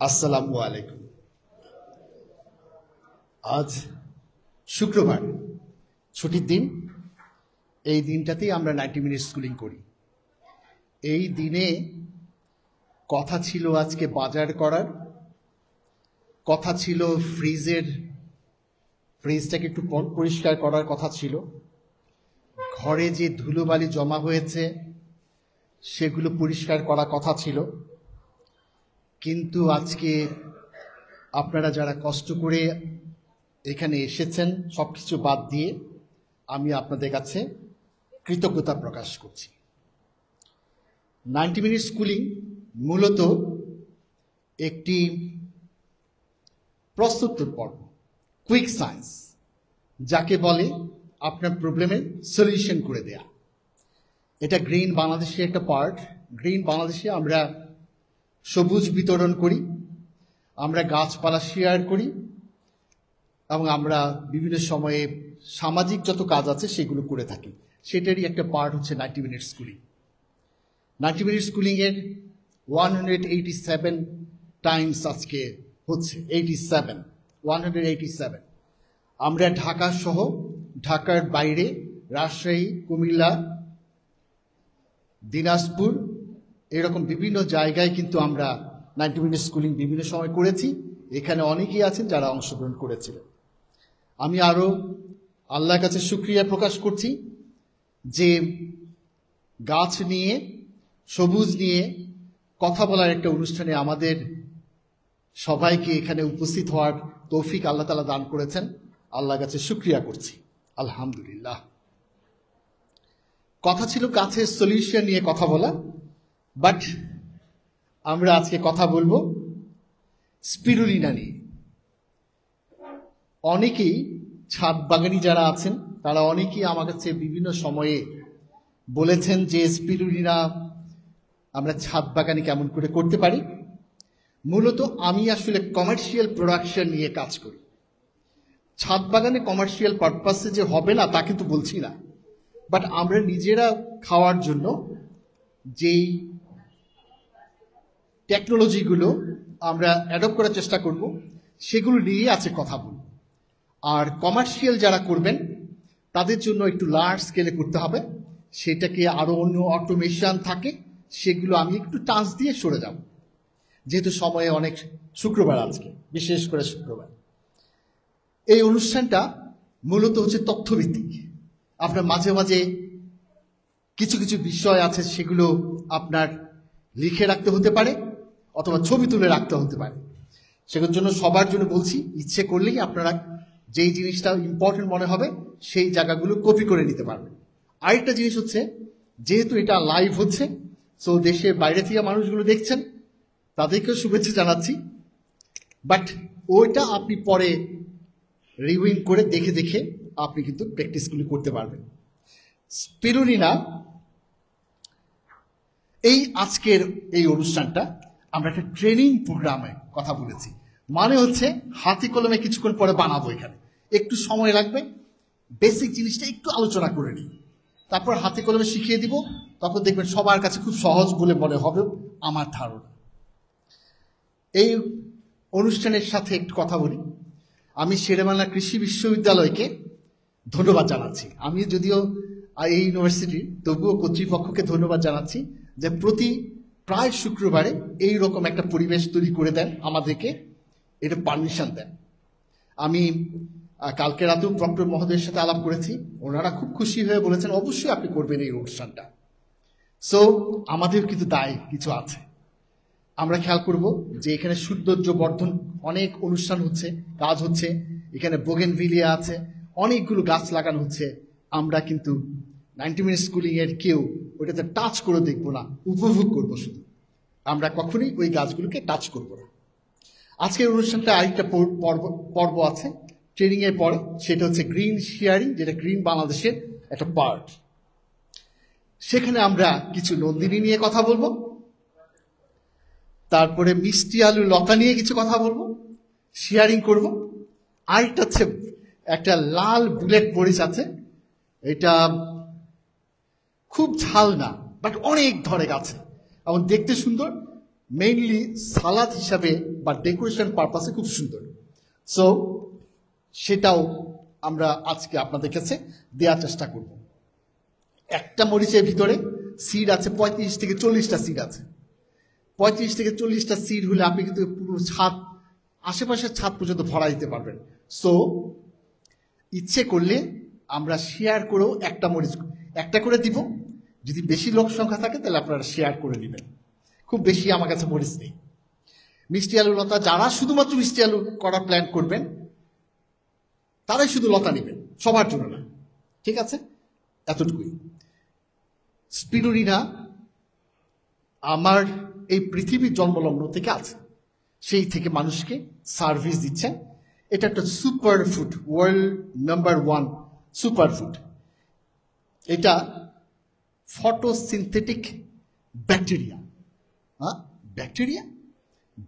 আসসালামু আলাইকুম। আজ শুক্রবার, ছুটির দিন। এই দিনটাতেই আমরা 90 মিনিট স্কুলিং করি। এই দিনে কথা ছিল আজকে বাজার করার, কথা ছিল ফ্রিজটাকে একটু পরিষ্কার করার কথা ছিল, ঘরে যে ধুলোবালি জমা হয়েছে সেগুলো পরিষ্কার করার কথা ছিল। কিন্তু আজকে আপনারা যারা কষ্ট করে এখানে এসেছেন সবকিছু বাদ দিয়ে আমি আপনাদের কাছে কৃতজ্ঞতা প্রকাশ করছি। 90 মিনিট স্কুলিং মূলত একটি প্রশ্নোত্তর পর্ব, কুইক সায়েন্স, যাকে বলে আপনার প্রবলেমের সলিউশন করে দেয়া। এটা গ্রিন বাংলাদেশের একটা পার্ট। গ্রিন বাংলাদেশে আমরা সবুজ বিতরণ করি, আমরা গাছপালা শেয়ার করি এবং আমরা বিভিন্ন সময়ে সামাজিক যত কাজ আছে সেগুলো করে থাকি। সেটারই একটা পার্ট হচ্ছে 90 মিনিট স্কুলিং। 90 মিনিট স্কুলিংয়ের 187 টাইমস আজকে হচ্ছে, 187। আমরা ঢাকা সহ ঢাকার বাইরে রাজশাহী, কুমিল্লা, দিনাজপুর এরকম বিভিন্ন জায়গায় কিন্তু আমরা 90 মিনিট স্কুলিং বিভিন্ন সময় করেছি। এখানে অনেকেই আছেন যারা অংশগ্রহণ করেছিলেন। আমি আরও আল্লাহর কাছে শুকরিয়া প্রকাশ করছি যে গাছ নিয়ে, সবুজ নিয়ে কথা বলার একটা অনুষ্ঠানে আমাদের সবাইকে এখানে উপস্থিত হওয়ার তৌফিক আল্লাহ তাআলা দান করেছেন। আল্লাহর কাছে শুকরিয়া করছি, আলহামদুলিল্লাহ। কথা ছিল গাছের সলিউশন নিয়ে কথা বলা, বাট আমরা আজকে কথা বলবো স্পিরুলিনা নিয়ে। অনেকেই ছাদ বাগানি যারা আছেন তারা অনেকেই আমার কাছে বিভিন্ন সময়ে বলেছেন যে স্পিরুলিনা আমরা ছাদ বাগানি কেমন করে করতে পারি। মূলত আমি আসলে কমার্শিয়াল প্রোডাকশন নিয়ে কাজ করি। ছাদ বাগানে কমার্শিয়াল পারপাসে যে হবে না তা কিন্তু বলছি না, বাট আমরা নিজেরা খাওয়ার জন্য যেই টেকনোলজিগুলো আমরা অ্যাডপ্ট করার চেষ্টা করব সেগুলো নিয়ে আছে কথা বলব। আর কমার্শিয়াল যারা করবেন তাদের জন্য একটু লার্জ স্কেলে করতে হবে, সেটাকে আরও অন্য অটোমেশন থাকে, সেগুলো আমি একটু টাচ দিয়ে সরে যাব, যেহেতু সময়ে অনেক শুক্রবার আজকে, বিশেষ করে শুক্রবার। এই অনুষ্ঠানটা মূলত হচ্ছে তথ্যভিত্তিক। আপনার মাঝে মাঝে কিছু কিছু বিষয় আছে সেগুলো আপনার লিখে রাখতে হতে পারে অথবা ছবি তুলে রাখতে হতে পারে। সেগুলোর জন্য সবার জন্য বলছি, ইচ্ছে করলেই আপনারা যেই জিনিসটা ইম্পর্টেন্ট মনে হবে সেই জায়গাগুলো কপি করে নিতে পারবেন। আরেকটা জিনিস হচ্ছে, যেহেতু এটা লাইভ হচ্ছে, সো দেশের বাইরে থেকে মানুষগুলো দেখছেন, তাদেরকেও শুভেচ্ছা জানাচ্ছি, বাট ওইটা আপনি পরে রিউইন করে দেখে দেখে আপনি কিন্তু প্র্যাকটিসগুলো করতে পারবেন। স্পিরুলিনা এই আজকের এই অনুষ্ঠানটা আমরা একটা ট্রেনিং প্রোগ্রামে কথা বলেছি। মানে হচ্ছে হাতে কলমে কিছুক্ষণ পরে বানাবো, এখানে একটু সময় লাগবে, বেসিক জিনিসটা একটু আলোচনা করে নিই, তারপর হাতে কলমে শিখিয়ে দিব। তখন দেখবেন সবার কাছে খুব সহজ বলে মনে হবে আমার ধারণা। এই অনুষ্ঠানের সাথে একটু কথা বলি। আমি শেরেবাংলা কৃষি বিশ্ববিদ্যালয়কে ধন্যবাদ জানাচ্ছি। আমি যদিও এই ইউনিভার্সিটির, তবুও কর্তৃপক্ষকে ধন্যবাদ জানাচ্ছি যে প্রায় শুক্রবারে এই রকম একটা পরিবেশ তৈরি করে দেন, আমাদেরকে এটা পারমিশন দেন। আমি কালকে রাতেও প্রক্টর মহোদয়ের সাথে আলাপ করেছি, ওনারা খুব খুশি হয়ে বলেছেন অবশ্যই আপনি করবেন এই অনুষ্ঠানটা। সো আমাদের কিন্তু দায় কিছু আছে। আমরা খেয়াল করব যে এখানে সৌন্দর্য বর্ধন অনেক অনুষ্ঠান হচ্ছে, কাজ হচ্ছে, এখানে বোগেনভিলিয়া আছে, অনেকগুলো গাছ লাগানো হচ্ছে। আমরা কিন্তু 90 মিনিট স্কুলিং এর কেউ ওইটাতে টাচ করে দেখবো না, উপভোগ করবো শুধু। আমরা কখনোই ওই গাছগুলোকে টাচ করবো না। আজকের অনুষ্ঠানটা আরেকটা পর্ব আছে ট্রেনিং এর পরে, সেটা হচ্ছে গ্রিন শেয়ারিং, যেটা গ্রিন বাংলাদেশের একটা পার্ট। সেখানে আমরা কিছু নন্দিনী নিয়ে কথা বলবো, তারপরে মিষ্টি আলু লতা নিয়ে কিছু কথা বলবো, শেয়ারিং করব। আরেকটা হচ্ছে একটা লাল বুলেট মরিচ আছে, এটা খুব ঝাল না, বাট অনেক ধরে গাছে এবং দেখতে সুন্দর, মেইনলি সালাদ হিসাবে বা ডেকোরেশন পারপাসে খুব সুন্দর। সো সেটাও আমরা আজকে আপনাদের কাছে দেওয়ার চেষ্টা করব। একটা মরিচের ভিতরে সিড আছে 35 থেকে 40টা সিড আছে। 35 থেকে 40টা সিড হলে আপনি কিন্তু পুরো ছাদ, আশেপাশের ছাদ পর্যন্ত ভরা দিতে পারবেন। সো ইচ্ছে করলে আমরা শেয়ার করেও একটা মরিচ একটা করে দিব। যদি বেশি লোক সংখ্যা থাকে তাহলে আপনারা শেয়ার করে নেবেন। খুব বেশি আমার কাছে মরিচ নেই। মিষ্টি আলু লতা, যারা শুধুমাত্র মিষ্টি আলু করার প্ল্যান করবেন তারাই শুধু লতা নেবেন, সবার জন্য না। ঠিক আছে, এতটুকুই। স্পিরুলিনা আমার এই পৃথিবীর জন্মলগ্ন থেকে আছে, সেই থেকে মানুষকে সার্ভিস দিচ্ছেন। এটা একটা super food, world number 1 super food. এটা ফটোসিনথেটিক ব্যাকটেরিয়া। ব্যাকটেরিয়া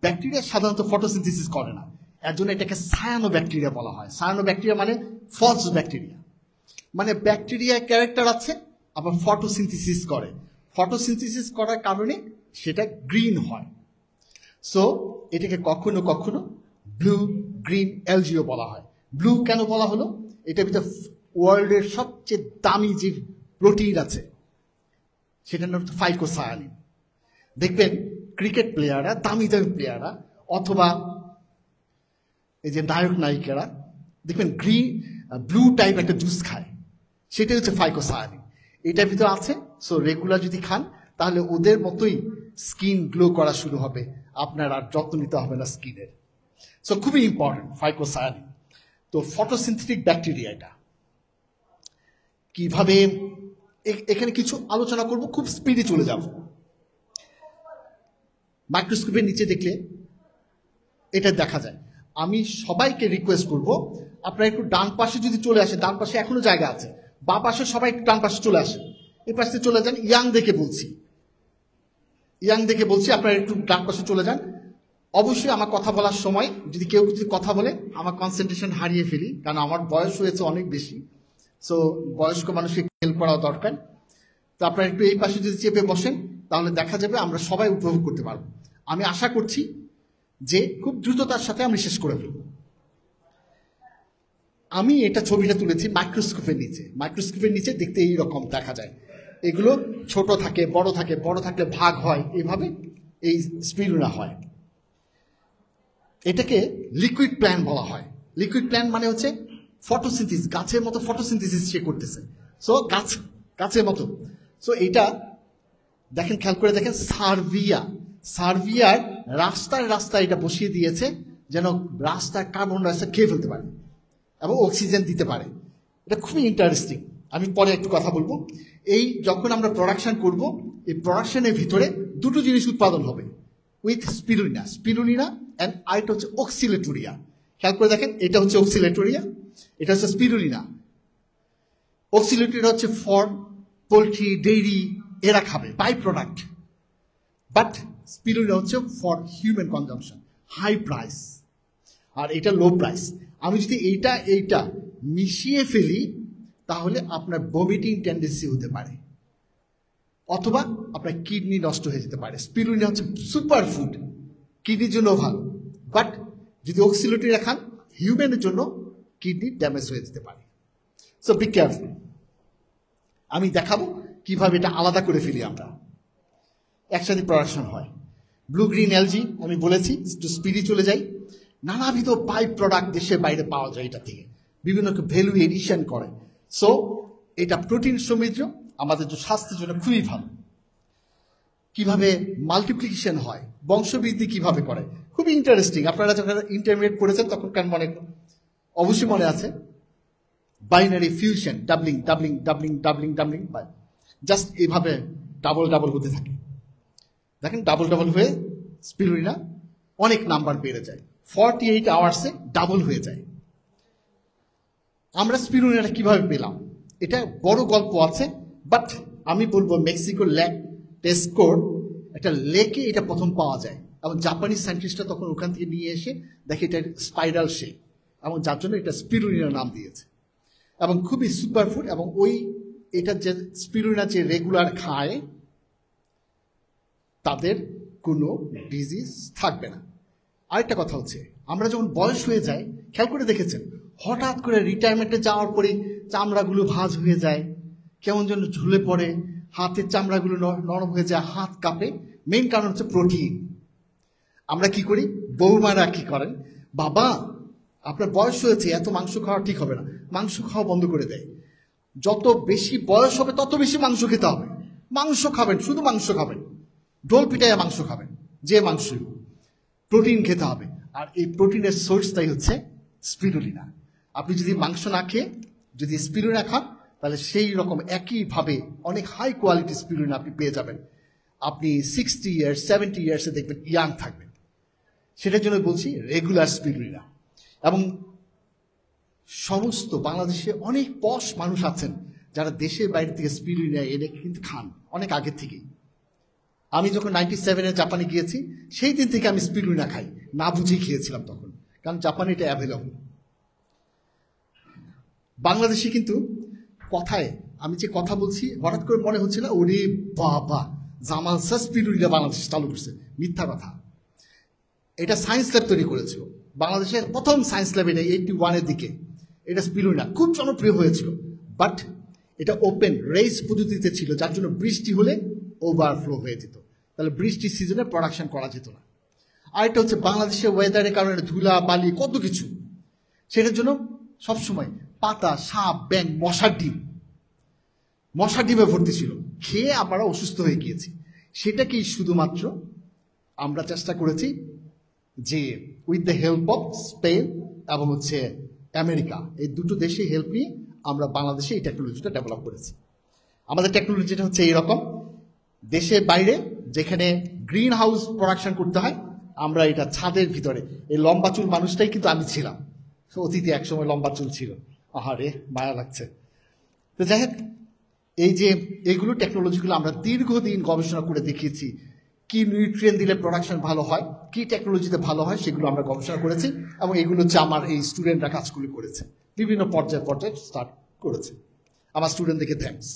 ব্যাকটেরিয়া সাধারণত ফটোসিনথেসিস করে না, এর জন্য এটাকে সায়ানো ব্যাকটেরিয়া বলা হয়। সায়ানো ব্যাকটেরিয়া মানে ফলস ব্যাকটেরিয়া, মানে ব্যাকটেরিয়া ক্যারেক্টার আছে আবার ফটোসিনথেসিস করে। ফটোসিনথেসিস করার কারণে সেটা গ্রিন হয়। সো এটাকে কখনো কখনো ব্লু গ্রিন অ্যালজিও বলা হয়। ব্লু কেন বলা হলো? এটার ভিতরে ওয়ার্ল্ডের সবচেয়ে দামি যে প্রোটিন আছে সেটার নাম হচ্ছে ফাইকোসায়ানিন। দেখবেন ক্রিকেট প্লেয়াররা, দামি দামি প্লেয়াররা অথবা এই যে নায়ক নায়িকারা দেখবেন ব্লু টাইপ একটা জুস খায়, সেটাই হচ্ছে ফাইকোসায়ানিন। এটার ভিতরে আছে। সো রেগুলার যদি খান তাহলে ওদের মতোই স্কিন গ্লো করা শুরু হবে, আপনার আর যত্ন নিতে হবে না স্কিনের। সো খুবই ইম্পর্টেন্ট ফাইকোসায়ানিন। তো ফটোসিনথেটিক ব্যাকটেরিয়া এটা কিভাবে, এখানে কিছু আলোচনা করব, খুব স্পিডে চলে যাব। মাইক্রোস্কোপের নিচে দেখলে এটা দেখা যায়। আমি সবাইকে রিকোয়েস্ট করব আপনারা একটু ডান পাশে যদি চলে আসে, ডান পাশে এখনো জায়গা আছে, বা পাশে সবাই ডান পাশে চলে আসে, এই পাশে চলে যান। ইয়াং দেখে বলছি আপনারা একটু ডান পাশে চলে যান। অবশ্যই আমার কথা বলার সময় যদি কেউ কিছু কথা বলে আমার কনসেন্ট্রেশন হারিয়ে ফেলি, কারণ আমার বয়স হয়েছে অনেক বেশি। সো বয়স্ক মানুষকে হেল্প করা দরকার। তো আপনারা একটু এই পাশে যদি চেপে বসেন তাহলে দেখা যাবে আমরা সবাই উপভোগ করতে পারবো। আমি আশা করছি যে খুব দ্রুততার সাথে আমি শেষ করে ফেলব। আমি এটা ছবিটা তুলেছি মাইক্রোস্কোপের নিচে। মাইক্রোস্কোপের নিচে দেখতে এইরকম দেখা যায়। এগুলো ছোট থাকে, বড় থাকে, বড় থাকলে ভাগ হয়, এইভাবে এই স্পিরুলিনা হয়। এটাকে লিকুইড প্ল্যান্ট বলা হয়। লিকুইড প্ল্যান্ট মানে হচ্ছে ফটোসিনথেসিস, গাছের মতো ফটোসিনথেসিস সে করতেছে। সো গাছের মতো। সো এইটা দেখেন, খেয়াল করে দেখেন, সার্বিয়ার রাস্তায় এটা বসিয়ে দিয়েছে যেন রাস্তার কার্বন ডাইঅক্সাইড খেয়ে ফেলতে পারে এবং অক্সিজেন দিতে পারে। এটা খুবই ইন্টারেস্টিং, আমি পরে একটু কথা বলবো। এই যখন আমরা প্রোডাকশন করব, এই প্রোডাকশনের ভিতরে দুটো জিনিস উৎপাদন হবে উইথ স্পিরুলিনা অ্যান্ড আরেকটা হচ্ছে অক্সিলেটোরিয়া। খেয়াল করে দেখেন, এটা হচ্ছে অক্সিলেটোরিয়া, এটা হচ্ছে স্পিরুলিনা। অক্সিলেটোরিয়া হচ্ছে ফর পোলট্রি, ডেইরি, এরা খাবে, বাই প্রোডাক্ট। বাট স্পিরুলিনা হচ্ছে for human consumption, high price, আর এটা লো প্রাইস। আমি যদি এইটা মিশিয়ে ফেলি তাহলে আপনার ভমিটিং টেন্ডেন্সি হতে পারে অথবা আপনার কিডনি নষ্ট হয়ে যেতে পারে। স্পিরুলিনা হচ্ছে সুপার ফুড, কিডনির জন্য ভালো, বাট যদি অক্সিলেটোরিয়া খান হিউম্যানের জন্য কিডনি ড্যামেজ হয়ে যেতে পারে। So be careful. আমি দেখাবো কিভাবে এটা আলাদা করে ফেলি আমরা, একসাথে প্রোডাকশন হয়। ব্লু গ্রিন অ্যালজি আমি বলেছি, একটু স্পিডে চলে যাই। নানাবিধ বাই প্রোডাক্ট দেশের বাইরে পাওয়া যায় এটা থেকে, বিভিন্ন ভ্যালু এডিশন করে। সো এটা প্রোটিন সমৃদ্ধ, আমাদের স্বাস্থ্যের জন্য খুবই ভালো। কিভাবে মাল্টিপ্লিকেশন হয়, বংশবৃদ্ধি কিভাবে করে, খুবই ইন্টারেস্টিং। আপনারা যখন ইন্টারমিডিয়েট পড়েছেন তখনকার অবশ্যই মনে আছে, বাইনারি ফিউশন, ডাবলিং, জাস্ট এইভাবে ডাবল হতে থাকে। দেখেন ডাবল হয়ে স্পিরুলিনা অনেক নাম্বার বেড়ে যায়, 48 আওয়ার্সে ডাবল হয়ে যায়। আমরা স্পিরুলিনাটা কিভাবে পেলাম, এটা বড় গল্প আছে, বাট আমি বলবো মেক্সিকোর টেস্কোর একটা লেকে এটা প্রথম পাওয়া যায়, এবং জাপানিজ সায়েন্টিস্টরা তখন ওখান থেকে নিয়ে এসে দেখে এটা স্পাইরাল শেপ, এবং যার জন্য এটা স্পিরুলিনা নাম দিয়েছে, এবং খুবই সুপার ফুড। এবং এটা যে স্পিরুলিনা যে রেগুলার খায় তাদের কোনো ডিজিজ থাকবে না। আরেকটা কথা হচ্ছে, আমরা যখন বয়স হয়ে যায়, খেয়াল করে দেখেছেন, হঠাৎ করে রিটায়ারমেন্টে যাওয়ার পরে চামড়াগুলো ভাঁজ হয়ে যায়, কেমন যেন ঝুলে পড়ে, হাতের চামড়াগুলো নরম হয়ে যায়, হাত কাঁপে। মেইন কারণ হচ্ছে প্রোটিন। আমরা কি করি, বৌমারা কি করেন, বাবা আপনার বয়স হয়েছে, এত মাংস খাওয়া ঠিক হবে না, মাংস খাওয়া বন্ধ করে দেয়। যত বেশি বয়স হবে তত বেশি মাংস খেতে হবে, মাংস খাবেন, শুধু মাংস খাবেন, ঢোল পিটাইয়া মাংস খাবেন, যে মাংস, প্রোটিন খেতে হবে। আর এই প্রোটিনের সোর্সটাই হচ্ছে স্পিরুলিনা। আপনি যদি মাংস না খেয়ে যদি স্পিরুলিনা খান, তাহলে সেই রকম একইভাবে অনেক হাই কোয়ালিটি স্পিরুলিনা আপনি পেয়ে যাবেন। আপনি 60 ইয়ার্স 70 ইয়ার্সে দেখবেন ইয়াং থাকবেন। সেটার জন্য বলছি রেগুলার স্পিরুলিনা। এবং সমস্ত বাংলাদেশে অনেক পশ মানুষ আছেন যারা দেশের বাইরে থেকে স্পিরুলিনা এনে কিন্তু খান অনেক আগে থেকেই। আমি যখন 97-এ জাপানে গিয়েছি, সেই দিন থেকে আমি স্পিরুলিনা খাই, না বুঝেই খেয়েছিলাম তখন, কারণ জাপানে এটা অ্যাভেলেবল। বাংলাদেশে কিন্তু কথায়, আমি যে কথা বলছি হঠাৎ করে মনে হচ্ছে না ওরে বাবা জামাল স্যার স্পিরুলিনা বাংলাদেশ চালু করছে, মিথ্যা কথা। এটা সায়েন্স ল্যাব তৈরি করেছিল, বাংলাদেশের প্রথম সায়েন্স ল্যাব, এটা 81-এর দিকে। এটা স্পিরুলিনা খুব জনপ্রিয় হয়েছিল, বাট এটা ওপেন রেস পদ্ধতিতে ছিল, যার জন্য বৃষ্টি হলে ওভারফ্লো হয়ে যেত, তাহলে বৃষ্টির সিজনে প্রোডাকশন করা যেত না। আর এটা হচ্ছে বাংলাদেশের ওয়েদারের কারণে ধুলা বালি কত কিছু, সেটার জন্য সবসময় পাতা, সাপ, ব্যাঙ, মশার ডিমে ভর্তি ছিল, খেয়ে আমরা অসুস্থ হয়ে গিয়েছি। সেটাকেই শুধুমাত্র আমরা চেষ্টা করেছি যে with the help of Spain এবং হচ্ছে আমেরিকা, এই দুটো দেশে হেল্প নিয়ে আমরা বাংলাদেশে এই টেকনোলজিটা ডেভেলপ করেছি। আমাদের টেকনোলজিটা হচ্ছে এইরকম, দেশের বাইরে যেখানে গ্রিন হাউস প্রোডাকশন করতে হয়, আমরা এটা ছাদের ভিতরে, এই লম্বা চুল মানুষটাই কিন্তু আমি ছিলাম, অতীতে একসময় লম্বা চুল ছিল, আহারে মায়া লাগছে। তো যাই হোক, এই যে এইগুলো টেকনোলজিগুলো আমরা দীর্ঘদিন গবেষণা করে দেখিয়েছি, কি নিউট্রিয়েন্ট দিলে প্রোডাকশন ভালো হয়, কি টেকনোলজিতে ভালো হয়, সেগুলো আমরা গবেষণা করেছি। এবং এগুলো হচ্ছে আমার এই স্টুডেন্টরা কাজগুলো করেছে, বিভিন্ন পর্যায়ে স্টার্ট করেছে। আমার স্টুডেন্টদেরকে থ্যাঙ্কস।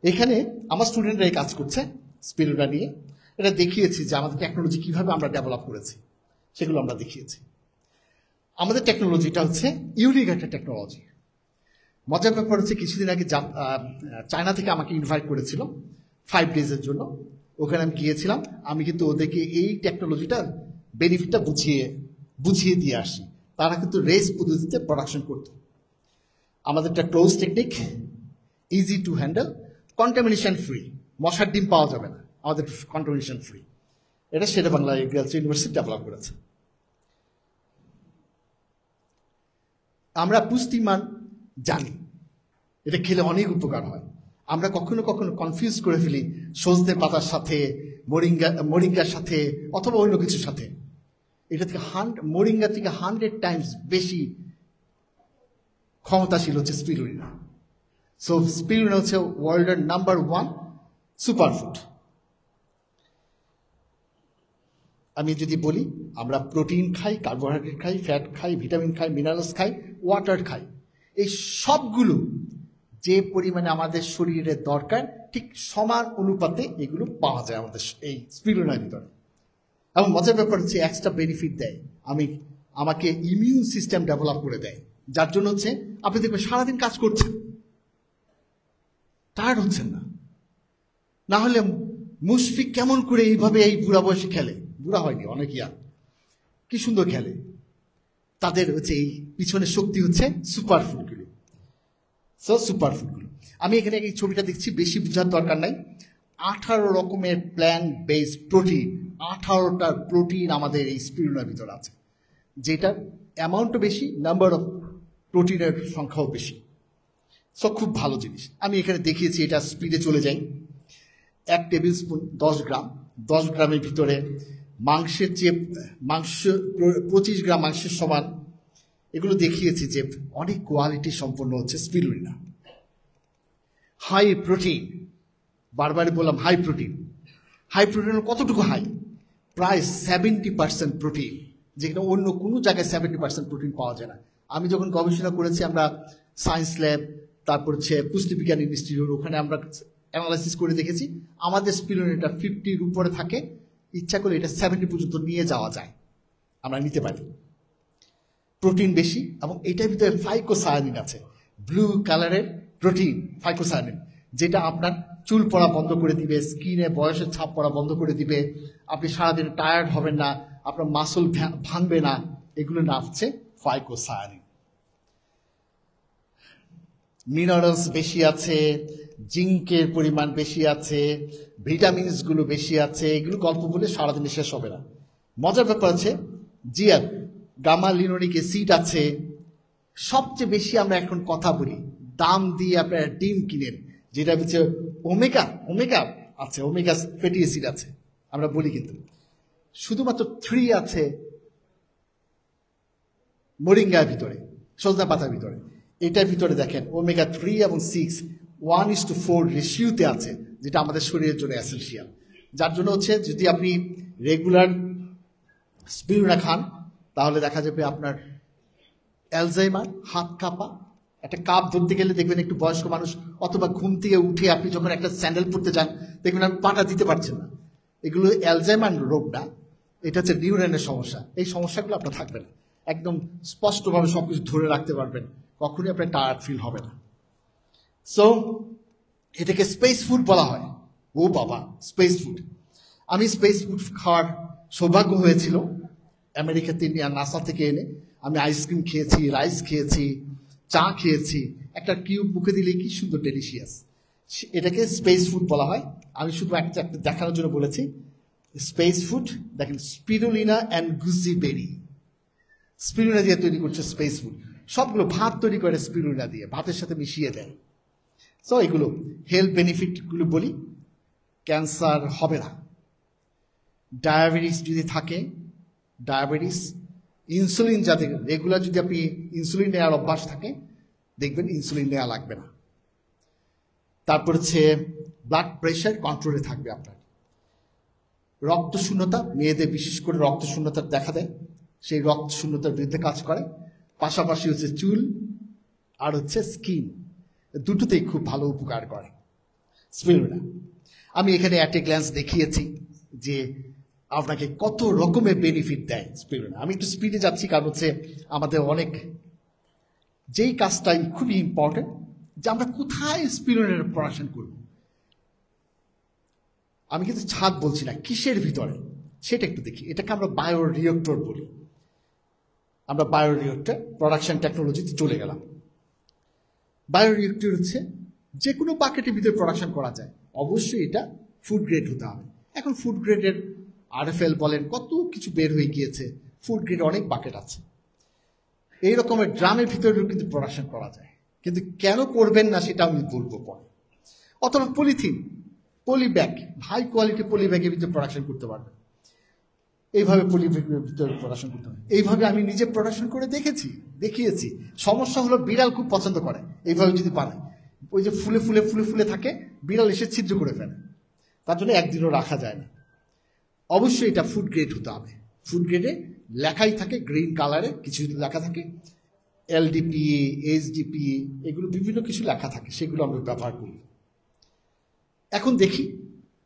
এখানে আমার স্টুডেন্টরা এই কাজ করছে স্পিরুলিনা নিয়ে, এটা দেখিয়েছি যে আমাদের টেকনোলজি কিভাবে আমরা ডেভেলপ করেছি, সেগুলো আমরা দেখিয়েছি। আমাদের টেকনোলজিটা হচ্ছে ইউনিক একটা টেকনোলজি। মজার ব্যাপার হচ্ছে, কিছুদিন আগে চায়না থেকে আমাকে ইনভাইট করেছিল 5 ডেজের জন্য, ওখানে আমি গিয়েছিলাম। আমি কিন্তু ওদেরকে এই টেকনোলজিটার বেনিফিটটা বুঝিয়ে দিয়ে আসি। তারা কিন্তু রেস পদ্ধতিতে প্রোডাকশন করত। আমাদেরটা close technique, easy to handle, contamination free, মশার ডিম পাওয়া যাবে না, আমাদের কন্টামিনেশন ফ্রি। এটা শেরেবাংলা এগ্রিকালচার ইউনিভার্সিটি ডেভেলপ করেছে। আমরা পুষ্টিমান জানি, এটা খেলে অনেক উপকার হয়। আমরা কখনো কখনো কনফিউজ করে ফেলি সজনে পাতার সাথে, মরিঙ্গার সাথে, অথবা অন্য কিছুর সাথে। এটা থেকে মরিঙ্গা থেকে 100 টাইমস বেশি ক্ষমতাশীল হচ্ছে স্পিরুলিনা। সো স্পিরুলিনা হচ্ছে ওয়ার্ল্ডের নাম্বার 1 সুপারফুড। আমি যদি বলি, আমরা প্রোটিন খাই, কার্বোহাইড্রেট খাই, ফ্যাট খাই, ভিটামিন খাই, মিনারেলস খাই, ওয়াটার খাই, এই সবগুলো যে পরিমাণে আমাদের শরীরের দরকার, ঠিক সমান অনুপাতে এগুলো পাওয়া যায় আমাদের এই স্পিরুলিনার ভিতরে। এবং মজার ব্যাপার হচ্ছে, এক্সট্রা বেনিফিট দেয়, আমাকে ইমিউন সিস্টেম ডেভেলপ করে দেয়, যার জন্য হচ্ছে আপনি দেখবেন সারাদিন কাজ করছেন, টায়ার্ড হচ্ছেন না। না হলে মুশফিক কেমন করে এইভাবে এই বুড়া বয়সে খেলে, বুড়া হয়নি, অনেক ইয়াং, কি সুন্দর খেলে। তাদের হচ্ছে এই পিছনের শক্তি হচ্ছে সুপারফুডগুলো। আমি এখানে এই ছবিটা দেখছি, বেশি বোঝার দরকার নাই। 18 রকমের প্ল্যান্ট বেসড প্রোটিন, 18টা প্রোটিন আমাদের এই স্পিরুলিনার ভিতরে আছে, যেটার অ্যামাউন্টও বেশি, নাম্বার অফ প্রোটিনের সংখ্যাও বেশি। সো খুব ভালো জিনিস। আমি এখানে দেখিয়েছি, এটা স্পিডে চলে যাই। 1 টেবিল স্পুন 10 গ্রাম, 10 গ্রামের ভিতরে মাংস 25 গ্রাম মাংসের সমান। এগুলো দেখিয়েছি যে অনেক কোয়ালিটি সম্পন্ন হচ্ছে স্পিরুলিনা। হাই প্রোটিন, বারবারই বললাম হাই প্রোটিন কতটুকু হাই? প্রায় 70% প্রোটিন, যেখানে অন্য কোনো জায়গায় 70% প্রোটিন পাওয়া যায় না। আমি যখন গবেষণা করেছি, আমরা সায়েন্স ল্যাব, তারপর হচ্ছে পুষ্টিবিজ্ঞান ইনস্টিটিউট, ওখানে আমরা অ্যানালাইসিস করে দেখেছি আমাদের স্পিরুলিনাটা 50-র উপরে থাকে, ইচ্ছা করে এটা 70 পর্যন্ত নিয়ে যাওয়া যায়, আমরা নিতে পারি। প্রোটিন বেশি এবং এটার ভিতরে ফাইকোসায়ানিন আছে, ব্লু কালারের প্রোটিন ফাইকোসায়ানিন, যেটা আপনার চুল পড়া বন্ধ করে দিবে, স্কিনে বয়সের ছাপ পড়া বন্ধ করে দিবে, আপনি সারাদিন টায়ার্ড হবেন না, আপনার মাসল ভাঙবে না, এগুলো না হচ্ছে ফাইকোসায়ানিন। মিনারেলস বেশি আছে, জিঙ্কের পরিমাণ বেশি আছে, ভিটামিনসগুলো বেশি আছে, এগুলো গল্প বলে সারাদিনে শেষ হবে না। মজার ব্যাপার আছে জিয়ার গামা লিনোলিক অ্যাসিড আছে। সবচেয়ে বেশি আমরা এখন কথা বলি দাম দিয়ে আপনারা ডিম কিনেন, যেটা হচ্ছে ওমেগা আছে, ওমেগা ফ্যাটি অ্যাসিড আছে আমরা বলি, কিন্তু শুধুমাত্র 3 আছে মোরিঙ্গার ভিতরে, সজনা পাতার ভিতরে। এটার ভিতরে দেখেন ওমেগা 3 এবং 6 1:4 রেশিওতে আছে, যেটা আমাদের শরীরের জন্য এসেনশিয়াল। যার জন্য হচ্ছে যদি আপনি রেগুলার স্পিরুলিনা খান তাহলে দেখা যাবে আপনার অ্যালজাইমার, হাত কাঁপা, একটা কাপ ধরতে গেলে দেখবেন একটু বয়স্ক মানুষ অথবা ঘুম থেকে উঠে আপনি যখন একটা স্যান্ডেল পরতে যান দেখবেন আপনি পাটা দিতে পারছেন না, এগুলো অ্যালজাইমার রোগ না, এটা হচ্ছে নিউরনের সমস্যা। এই সমস্যাগুলো আপনার থাকবে না, একদম স্পষ্টভাবে সবকিছু ধরে রাখতে পারবেন, কখনোই আপনার টায়ার্ড ফিল হবে না। সো এটাকে স্পেস ফুড বলা হয়। ও বাবা, স্পেস ফুড! আমি স্পেস ফুড খাওয়ার সৌভাগ্য হয়েছিল আমেরিকাতে নাসা থেকে এনে। আমি আইসক্রিম খেয়েছি, রাইস খেয়েছি, চা খেয়েছি, একটা কিউব মুখে দিলে কি সুন্দর ডেলিশিয়াস। এটাকে স্পেস ফুড বলা হয়। আমি শুধু একটা দেখানোর জন্য বলেছি স্পেস ফুড। দেখেন স্পিরুলিনা অ্যান্ড গুজি বেরি, স্পিরুলিনা দিয়ে তৈরি করছে স্পেস ফুড। সবগুলো ভাত তৈরি করে স্পিরুলিনা দিয়ে, ভাতের সাথে মিশিয়ে দেয়। সো এগুলো হেলথ বেনিফিটগুলো বলি, ক্যান্সার হবে না, ডায়াবেটিস যদি থাকে, ডায়াবেটিস, ইনসুলিন যাতে রেগুলার যদি আপনি ইনসুলিন নেওয়ার অভ্যাস থাকে দেখবেন ইনসুলিন নেওয়া লাগবে না। তারপর হচ্ছে ব্লাড প্রেশার কন্ট্রোলে থাকবে আপনার। রক্ত শূন্যতা, মেয়েদের বিশেষ করে রক্ত শূন্যতা দেখা দেয়, সেই রক্ত শূন্যতার বিরুদ্ধে কাজ করে। পাশাপাশি হচ্ছে চুল আর হচ্ছে স্কিন, দুটোতেই খুব ভালো উপকার করে স্পিরুলিনা। আমি এখানে অ্যাট এ গ্ল্যান্স দেখিয়েছি যে আপনাকে কত রকমের বেনিফিট দেয় স্পিরুলিনা। আমি একটু স্পিডে যাচ্ছি কারণ হচ্ছে আমাদের অনেক, যেই কাজটাই খুবই ইম্পর্টেন্ট যে আমরা কোথায় স্পিরুলিনার প্রোডাকশন করব। আমি কিন্তু ছাদ বলছি না, কিসের ভিতরে সেটা একটু দেখি। এটাকে আমরা বায়োরিয়েক্টর বলি। আমরা বায়োরিয়েক্টর প্রোডাকশন টেকনোলজিতে চলে গেলাম। বায়োরিয়েক্টর হচ্ছে যে কোনো বাকেটের ভিতরে প্রোডাকশন করা যায়, অবশ্যই এটা ফুড গ্রেড হতে হবে। এখন ফুড গ্রেডের RFL বলেন কত কিছু বের হয়ে গিয়েছে, ফুড গ্রেড অনেক বাকেট আছে। এই রকমের ড্রামের ভিতরেও কিন্তু প্রোডাকশন করা যায়, কিন্তু কেন করবেন না সেটা আমি বলবো পরে। অথবা polythene, poly bag, high quality poly ব্যাগের ভিতরে প্রোডাকশন করতে পারবেন। এইভাবে পলি ব্যাগের ভিতরে প্রোডাকশন করতে হবে। এইভাবে আমি নিজে প্রোডাকশন করে দেখিয়েছি। সমস্যা হলো বিড়াল খুব পছন্দ করে এইভাবে যদি বানায়, ওই যে ফুলে ফুলে ফুলে ফুলে থাকে, বিড়াল এসে ছিদ্র করে ফেলে, তার জন্য একদিনও রাখা যায় না। অবশ্যই এটা ফুড গ্রেড হতে হবে। ফুড গ্রেডে লেখাই থাকে, গ্রিন কালারে কিছু লেখা থাকে, LDPE, HDPE, এগুলো বিভিন্ন কিছু লেখা থাকে, সেগুলো আমরা ব্যবহার করি। এখন দেখি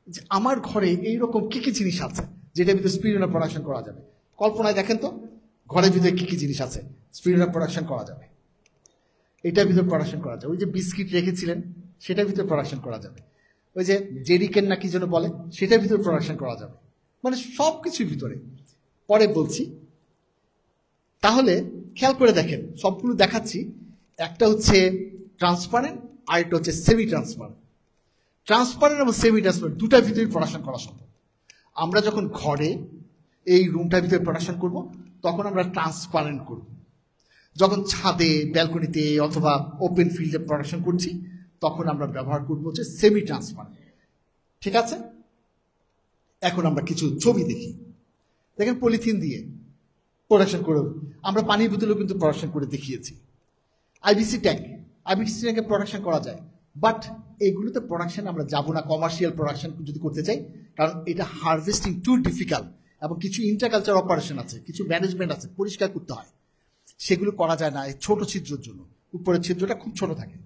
যে আমার ঘরে এইরকম কি কি জিনিস আছে যেটার ভিতরে স্পিরুলিনা প্রোডাকশন করা যাবে। কল্পনায় দেখেন তো ঘরের ভিতরে কি কি জিনিস আছে স্পিরুলিনা প্রোডাকশন করা যাবে। এটার ভিতরে প্রোডাকশন করা যাবে। ওই যে বিস্কিট রেখেছিলেন সেটার ভিতরে প্রোডাকশন করা যাবে। ওই যে জেরিকেন না কি যেন বলে, সেটার ভিতরে প্রোডাকশন করা যাবে। মানে সব কিছুর ভিতরে। পরে বলছি। তাহলে খেয়াল করে দেখেন, সবগুলো দেখাচ্ছি। একটা হচ্ছে ট্রান্সপারেন্ট আর একটা হচ্ছে সেমি ট্রান্সপারেন্ট। ট্রান্সপারেন্ট এবং সেমি ট্রান্সপারেন্ট দুটার ভিতরে প্রোডাকশন করা সম্ভব। আমরা যখন ঘরে এই রুমটার ভিতরে প্রোডাকশন করব তখন আমরা ট্রান্সপারেন্ট করব। যখন ছাদে, ব্যালকনিতে অথবা ওপেন ফিল্ডে প্রোডাকশন করছি তখন আমরা ব্যবহার করব হচ্ছে সেমি ট্রান্সপারেন্ট। ঠিক আছে? এখন আমরা কিছু ছবি দেখি। দেখেন পলিথিন দিয়ে প্রোডাকশন করে, আমরা পানির বোতলেও কিন্তু প্রোডাকশন করে দেখিয়েছি। আইবিসি ট্যাঙ্কে প্রোডাকশন করা যায়, বাট এগুলোতে প্রোডাকশন আমরা যাব না কমার্শিয়াল প্রোডাকশন যদি করতে চাই, কারণ এটা হারভেস্টিং টু ডিফিকাল্ট এবং কিছু ইন্টারকালচার অপারেশন আছে, কিছু ম্যানেজমেন্ট আছে, পরিষ্কার করতে হয়, সেগুলো করা যায় না এই ছোট ছিদ্রের জন্য। উপরের ছিদ্রটা খুব ছোট থাকে,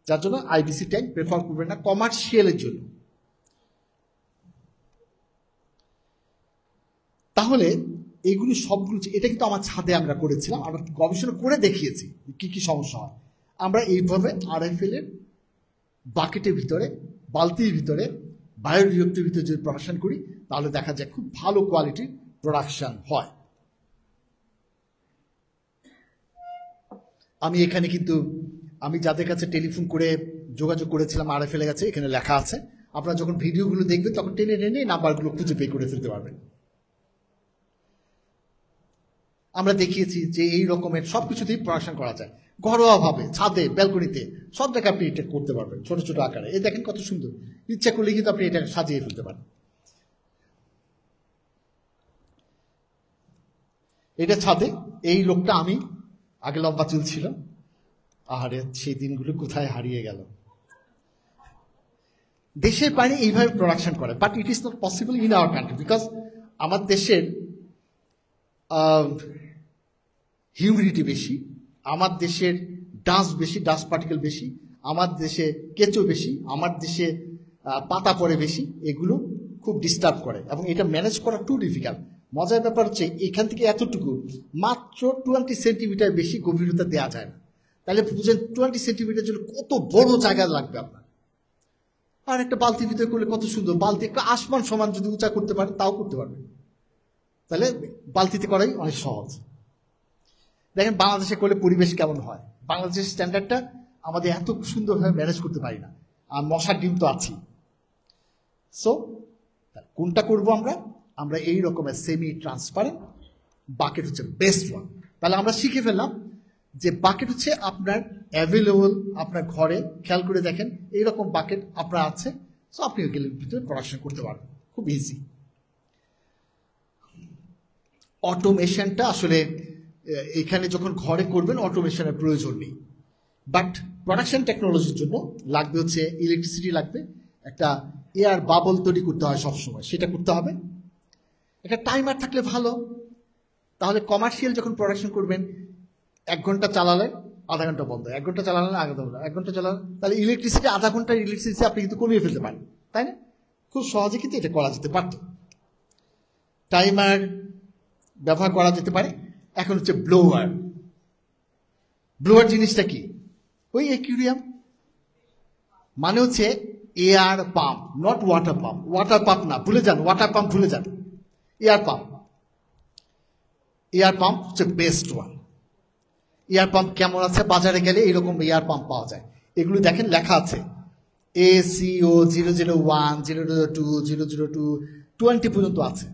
যার জন্য আইবিসি ট্যাঙ্ক প্রেফার করবেন না কমার্শিয়ালের জন্য। তাহলে এইগুলো সবগুলো, এটা কিন্তু আমার ছাদে আমরা করেছিলাম, আমরা গবেষণা করে দেখিয়েছি কি কি সমস্যা হয়। আমরা এইভাবে আরএফএল এর বাকেটের ভিতরে, বালতির ভিতরে, বায়োরিয়েক্টরের ভিতরে যদি প্রোডাকশন করি তাহলে দেখা যায় খুব ভালো কোয়ালিটির প্রোডাকশন হয়। আমি এখানে কিন্তু আমি যাদের কাছে টেলিফোন করে যোগাযোগ করেছিলাম আরএফএল এর কাছে, এখানে লেখা আছে। আপনারা যখন ভিডিওগুলো দেখবেন তখন টেনে টেনে নাম্বারগুলো খুঁজে বের করে ফেলতে পারবেন। আমরা দেখিয়েছি যে এই রকমের সবকিছুতেই প্রোডাকশন করা যায়, ঘরোয়াভাবে, ছাদে, ব্যালকনিতে, সব জায়গায় আপনি এটা করতে পারবেন ছোট ছোট আকারে। এই দেখেন কত সুন্দর, ইচ্ছা করলে কিন্তু আপনি এটা সাজিয়ে ফেলতে পারেন। এটা ছাদে, এই লোকটা আমি, আগে লম্বা চুল ছিল, আরে সেই দিনগুলো কোথায় হারিয়ে গেল। দেশের বাইরে এইভাবে প্রোডাকশন করে, but it is not possible in our country, because আমার দেশের হিউমিডিটি বেশি, আমার দেশের ডাস্ট বেশি, ডাস্ট পার্টিকেল বেশি, আমার দেশে কেঁচো বেশি, আমার দেশে পাতা পড়ে বেশি, এগুলো খুব ডিস্টার্ব করে এবং এটা ম্যানেজ করা টু ডিফিকাল্ট। মজার ব্যাপার হচ্ছে এখান থেকে এতটুকু মাত্র 20 সেন্টিমিটার বেশি গভীরতা দেওয়া যায় না। তাহলে বুঝেন 20 সেন্টিমিটার জন্য কত বড় জায়গা লাগবে আপনার। আর একটা বালতির ভিতরে করলে কত সুন্দর, বালতি একটা আসমান সমান যদি উঁচা করতে পারে তাও করতে পারবে। তাহলে বালতিতে করাই অনেক সহজ। দেখেন বাংলাদেশে করলে পরিবেশ কেমন হয়, বাংলাদেশের স্ট্যান্ডার্ডটা আমাদের এত সুন্দরভাবে ম্যানেজ করতে পারি না, আর মশার ডিম তো আছি। সো কোনটা করবো আমরা? আমরা এই রকমের সেমি ট্রান্সপারেন্ট বাকেট হচ্ছে বেস্ট ওয়ান। তাহলে আমরা শিখে ফেললাম যে বাকেট হচ্ছে আপনার অ্যাভেলেবল, আপনার ঘরে খেয়াল করে দেখেন এইরকম বাকেট আপনার আছে, সো আপনি ওগুলোর ভিতরে প্রোডাকশন করতে পারবেন খুব ইজি। অটোমেশনটা আসলে এখানে যখন ঘরে করবেন অটোমেশনের প্রয়োজন নেই, বাট প্রোডাকশন টেকনোলজির জন্য লাগবে হচ্ছে ইলেকট্রিসিটি, লাগবে একটা এয়ার বাবল তৈরি করতে হয় সবসময়, সেটা করতে হবে। একটা টাইমার থাকলে ভালো, তাহলে কমার্শিয়াল যখন প্রোডাকশন করবেন 1 ঘন্টা চালালে আধা ঘন্টা বন্ধ, 1 ঘন্টা চালালে আধা ঘন্টা, 1 ঘন্টা চালালে, তাহলে ইলেকট্রিসিটি আধা ঘন্টার ইলেকট্রিসিটি আপনি কিন্তু কমিয়ে ফেলতে পারেন, তাই না? খুব সহজে কিন্তু এটা করা যেতে পারত। টাইমার ব্যবহার করা যেতে পারে। এখন হচ্ছে ব্লোয়ার। ব্লোয়ার জিনিসটা কি? ওই অ্যাকুয়ারিয়াম, মানে হচ্ছে air pump, not water pump. Water pump না, ভুলে যান, ওয়াটার পাম্প ভুলে যান, এয়ার পাম্প। এয়ার পাম্প হচ্ছে বেস্ট ওয়ান। এয়ার পাম্প কেমন আছে? বাজারে গেলে এরকম এয়ার পাম্প পাওয়া যায়। এগুলো দেখেন লেখা আছে ACO 001, 002, 002, 20 পর্যন্ত আছে।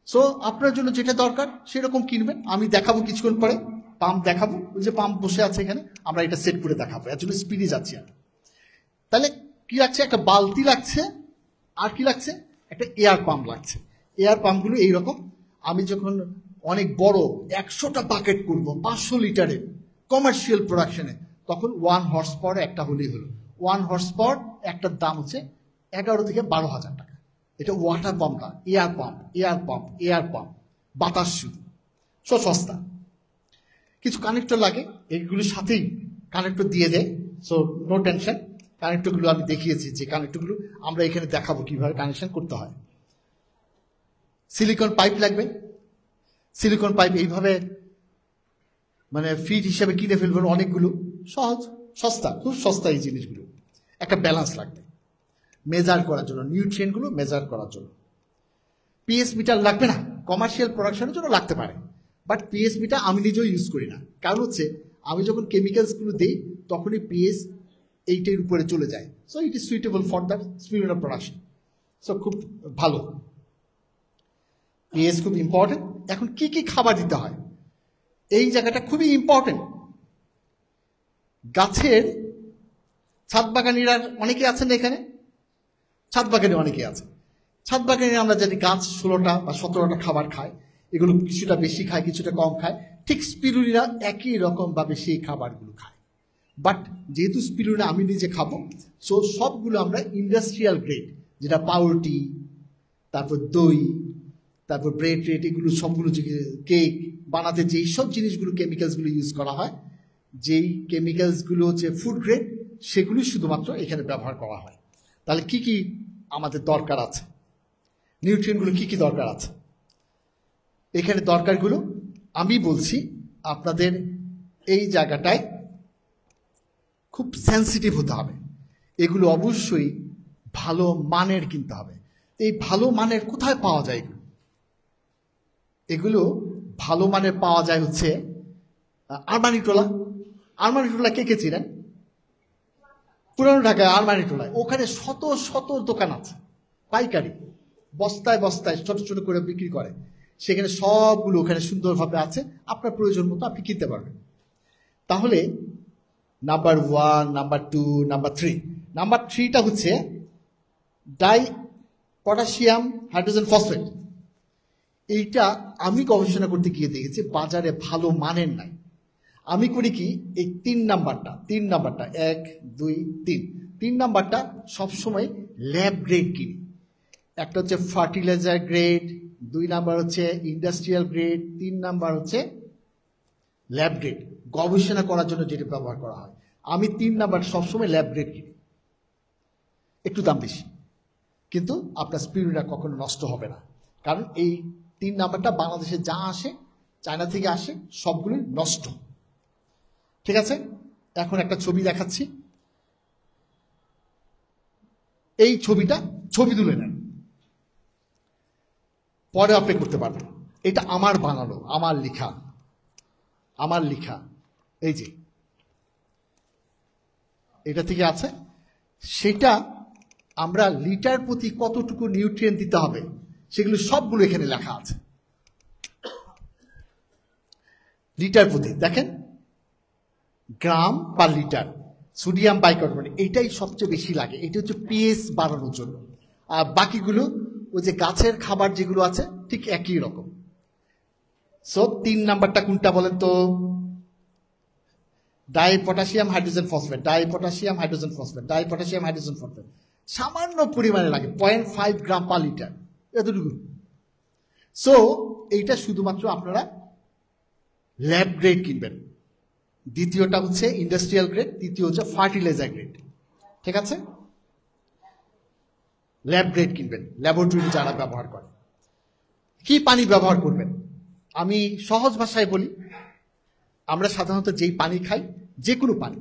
সো আপনার জন্য যেটা দরকার সেরকম কিনবেন। আমি দেখাবো কিছুক্ষণ পরে, পাম্প দেখাবো, ওই যে পাম্প বসে আছে এখানে, আমরা এটা সেট করে দেখাবো। এর জন্য স্পিডে যাচ্ছি আমি। তাহলে কি লাগছে? একটা বালতি লাগছে, আর কি লাগছে? একটা এয়ার পাম্প লাগছে। এয়ার পাম্পগুলো এইরকম। আমি যখন অনেক বড় 100টা বাকেট করবো 500 লিটারের কমার্শিয়াল প্রোডাকশনে, তখন 1 হর্স পাওয়ার একটা হলেই হলো। 1 হর্স পাওয়ার একটার দাম হচ্ছে 11 থেকে 12,000 টাকা। এটা ওয়াটার পাম্প না, air pump, air pump, air pump, বাতাস শুধু, সস্তা। কিছু কানেক্টর লাগে, এইগুলোর সাথেই কানেক্টর দিয়ে দেয়, সো নো টেনশন। কানেক্টরগুলো আমি দেখিয়েছি, যে কানেক্টরগুলো আমরা এখানে দেখাবো কিভাবে কানেকশন করতে হয়। সিলিকন পাইপ লাগবে। সিলিকন পাইপ এইভাবে মানে ফিট হিসাবে কিনে ফেলবেন অনেকগুলো, সহজ, সস্তা, খুব সস্তা এই জিনিসগুলো। একটা ব্যালেন্স লাগবে মেজার করার জন্য, নিউট্রিয়েন্টগুলো মেজার করার জন্য। পিএস মিটার লাগবে না, কমার্শিয়াল প্রোডাকশনের জন্য লাগতে পারে, বাট পিএস মিটার আমি নিজেও ইউজ করি না। কারণ হচ্ছে আমি যখন কেমিক্যালসগুলো দিই তখনই পিএস 8-এর উপরে চলে যায়। So it is suitable for the speed of production. So খুব ভালো, পিএস খুব ইম্পর্টেন্ট। এখন কি কি খাবার দিতে হয়, এই জায়গাটা খুবই ইম্পর্টেন্ট। গাছের ছাদ বাগানিরা অনেকে আছেন এখানে, ছাদ বাগানে অনেকে আছে। ছাদ বাগানে আমরা জানি গাছ 16টা বা 17টা খাবার খায়, এগুলো কিছুটা বেশি খায়, কিছুটা কম খায়। ঠিক স্পিরুলিনা একই রকম ভাবে সেই খাবারগুলো খায়, বাট যেহেতু স্পিরুলিনা আমি নিজে খাবো, সো সবগুলো আমরা ইন্ডাস্ট্রিয়াল গ্রেড, যেটা পাউরুটি, তারপর দই, তারপর ব্রেড, এগুলো সবগুলো যে কেক বানাতে যেই সব জিনিসগুলো কেমিক্যালসগুলো ইউজ করা হয়, যেই কেমিক্যালসগুলো হচ্ছে ফুড গ্রেড সেগুলি শুধুমাত্র এখানে ব্যবহার করা হয়। তাহলে কি কি আমাদের দরকার আছে, নিউট্রিয়েন্টগুলো কি কি দরকার আছে এখানে? দরকারগুলো আমি বলছি, আপনাদের এই জায়গাটায় খুব সেন্সিটিভ হতে হবে। এগুলো অবশ্যই ভালো মানের কিনতে হবে। এই ভালো মানের কোথায় পাওয়া যায়? এগুলো ভালো মানের পাওয়া যায় হচ্ছে আরমানিটোলা। আরমানিটোলা কে কে চিনেন? পুরানো ঢাকায় আরমানিটোলায় ওখানে শত শত দোকান আছে, পাইকারি বস্তায় বস্তায় ছোট ছোট করে বিক্রি করে। সেখানে সবগুলো ওখানে সুন্দরভাবে আছে, আপনার প্রয়োজন মতো আপনি কিনতে পারবেন। তাহলে নাম্বার 1, নাম্বার 2, নাম্বার 3। নাম্বার 3টা হচ্ছে ডাই পটাশিয়াম হাইড্রোজেন ফসফেট। এইটা আমি গবেষণা করতে গিয়ে দেখেছি বাজারে ভালো মানের নাই। আমি করি কি, এই 3 নাম্বারটা 1, 2, 3, 3 নাম্বারটা সবসময় ল্যাব গ্রেড কিনি। একটা হচ্ছে ফার্টিলাইজার গ্রেড, 2 নাম্বার হচ্ছে ইন্ডাস্ট্রিয়াল গ্রেড, 3 নাম্বার হচ্ছে ল্যাব গ্রেড, গবেষণা করার জন্য যেটা ব্যবহার করা হয়। আমি 3 নাম্বার সবসময় ল্যাব গ্রেড কিনি, একটু দাম বেশি, কিন্তু আপনার স্পিরুলিনা কখনো নষ্ট হবে না। কারণ এই 3 নাম্বারটা বাংলাদেশে যা আসে, চায়না থেকে আসে, সবগুলোই নষ্ট। ঠিক আছে, এখন একটা ছবি দেখাচ্ছি। এই ছবিটা ছবি তুলে নেন, পরে আপনি করতে পারবেন। এটা আমার বানানো, আমার লেখা। এই যে এটা থেকে আছে, সেটা আমরা লিটার প্রতি কতটুকু নিউট্রিয়েন্ট দিতে হবে সেগুলো সবগুলো এখানে লেখা আছে। লিটার প্রতি দেখেন, গ্রাম পার লিটার সোডিয়াম বাইকার্বনেট, এটাই সবচেয়ে বেশি লাগে। এটা হচ্ছে পিএইচ বাড়ানোর জন্য। আর বাকিগুলো ওই যে গাছের খাবার যেগুলো আছে ঠিক একই রকম। সো 3 নাম্বারটা কোনটা বলেন তো? Die potassium hydrogen phosphate. সামান্য পরিমাণে লাগে, 0.5 গ্রাম পার লিটার, এতটুকু। সো এইটা শুধুমাত্র আপনারা ল্যাব গ্রেড কিনবেন। দ্বিতীয়টা হচ্ছে ইন্ডাস্ট্রিয়াল গ্রেড, তৃতীয় হচ্ছে ফার্টিলাইজার গ্রেড। ঠিক আছে, ল্যাব গ্রেড কিনবেন, ল্যাবরেটরি যারা ব্যবহার করে। কি পানি ব্যবহার করবেন আমি সহজ ভাষায় বলি। আমরা সাধারণত যেই পানি খাই, যে কোনো পানি,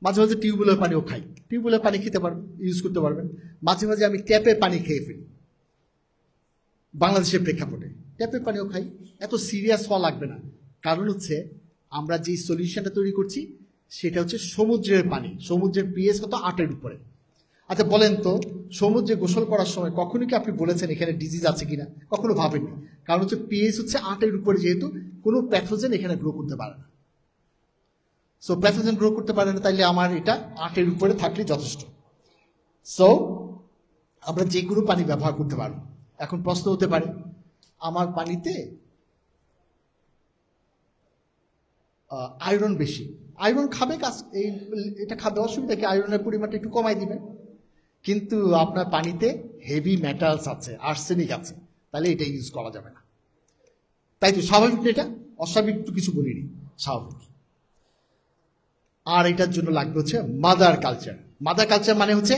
মাঝে মাঝে টিউবওয়েলের পানিও খাই, টিউবওয়েলের পানি খেতে পারবেন, ইউজ করতে পারবেন। মাঝে মাঝে আমি ট্যাপের পানি খেয়ে ফেলি, বাংলাদেশের প্রেক্ষাপটে ট্যাপের পানিও খাই। এত সিরিয়াস হওয়া লাগবে না, কারণ হচ্ছে আমরা যে সলিউশনটা তৈরি করছি সেটা হচ্ছে সমুদ্রের পানি। সমুদ্রের পিএইচ কত? 8-এর উপরে। আচ্ছা বলেন তো, সমুদ্রে গোসল করার সময় কখনো কি আপনি বলেছেন এখানে ডিজিজ আছে কিনা? কখনো ভাবেননি, কারণ হচ্ছে পিএইচ হচ্ছে 8-এর উপরে, যেহেতু কোনো প্যাথোজেন এখানে গ্রো করতে পারে না। সো প্যাথোজেন গ্রো করতে পারে না, তাইলে আমার এটা 8-এর উপরে থাকলে যথেষ্ট। সো আমরা যে কোনো পানি ব্যবহার করতে পারবো। এখন প্রশ্ন হতে পারে, আমার পানিতে আয়রন বেশি, আয়রন খাবে, এটা খাবে, অসুবিধা কি? আয়রনের পরিমাণটা একটু কমাই দিবেন। কিন্তু আপনার পানিতে হেভি মেটালস আছে, আর্সেনিক আছে, তাহলে এটা ইউজ করা যাবে না। তাই তো স্বাভাবিক, এটা অস্বাভাবিক তো কিছু বলিনি, স্বাভাবিক। আর এটার জন্য লাগবে হচ্ছে মাদার কালচার। মাদার কালচার মানে হচ্ছে,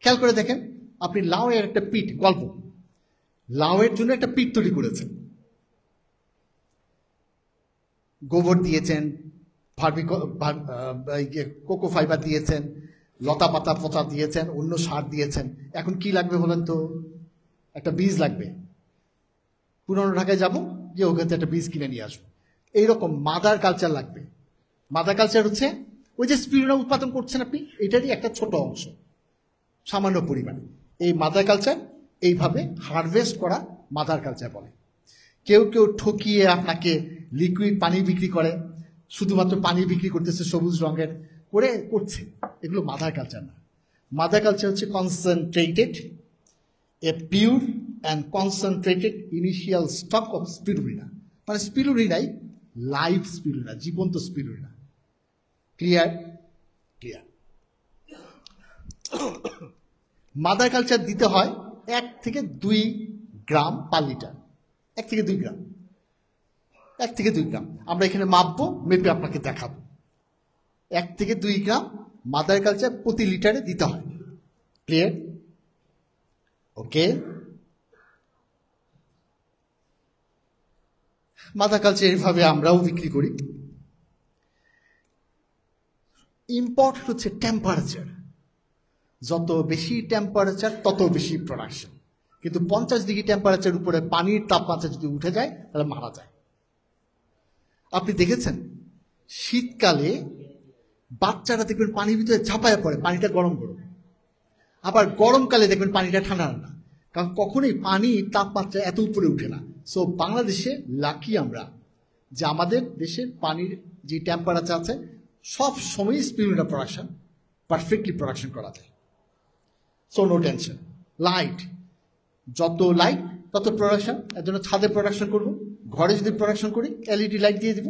খেয়াল করে দেখেন, আপনি লাউয়ের একটা পিট, গল্প, লাউয়ের জন্য একটা পিট তৈরি করেছেন, গোবর দিয়েছেন, কোকো ফাইবার দিয়েছেন, লতা পাতা পচা দিয়েছেন, অন্য সার দিয়েছেন। এখন কি লাগবে বলেন তো? একটা বীজ লাগবে। পুরনো ঢাকায় যাবো, যে ওখানে একটা বীজ কিনে নিয়ে আসবো। এইরকম মাদার কালচার লাগবে। মাদার কালচার হচ্ছে ওই যে স্পিরুলিনা উৎপাদন করছেন আপনি, এটারই একটা ছোট অংশ, সামান্য পরিমাণে। এই মাদার কালচার এইভাবে হারভেস্ট করা মাদার কালচার বলে। কেউ কেউ ঠকিয়ে আপনাকে লিকুইড পানি বিক্রি করে, শুধুমাত্র পানি বিক্রি করতেছে সবুজ রঙের করে করছে, এগুলো মাদার কালচার না। মাদার কালচার হচ্ছে concentrated, a pure and concentrated initial stock of spirulina. মানে স্পিরুলিনাই লাইভ স্পিরুলিনা, জীবন্ত spirulina. Clear? Clear. Mother culture দিতে হয় 1 থেকে 2 গ্রাম পার লিটার। 1 থেকে 2 গ্রাম আমরা এখানে মাপবো, মেপে আপনাকে দেখাবো। 1 থেকে 2 গ্রাম মাদার কালচার প্রতি লিটারে দিতে হয়। ক্লিয়ার? ওকে, মাদার কালচার এইভাবে আমরাও বিক্রি করি। ইম্পর্টেন্ট হচ্ছে টেম্পারেচার। যত বেশি টেম্পারেচার তত বেশি প্রোডাকশন। কিন্তু 50 ডিগ্রি টেম্পারেচার উপরে পানির তাপমাত্রা যদি উঠে যায় তাহলে মারা যায়। আপনি দেখেছেন শীতকালে বাচ্চারা দেখবেন পানির ভিতরে ঝাঁপায় পড়ে, পানিটা গরম গরম। আবার গরমকালে দেখবেন পানিটা ঠান্ডা ঠান্ডা, কারণ কখনোই পানির তাপমাত্রা এত উপরে উঠে না। সো বাংলাদেশে লাকি আমরা যে আমাদের দেশের পানির যে টেম্পারেচার আছে সব সময় স্পিরুলিনা প্রোডাকশন পারফেক্টলি প্রোডাকশন করা যায়। So no tension. লাইট, যত লাইট তত প্রোডাকশন। এর জন্য ছাদে প্রোডাকশন করব, ঘরে যদি প্রোডাকশন করি এলইডি লাইট দিয়ে দিব,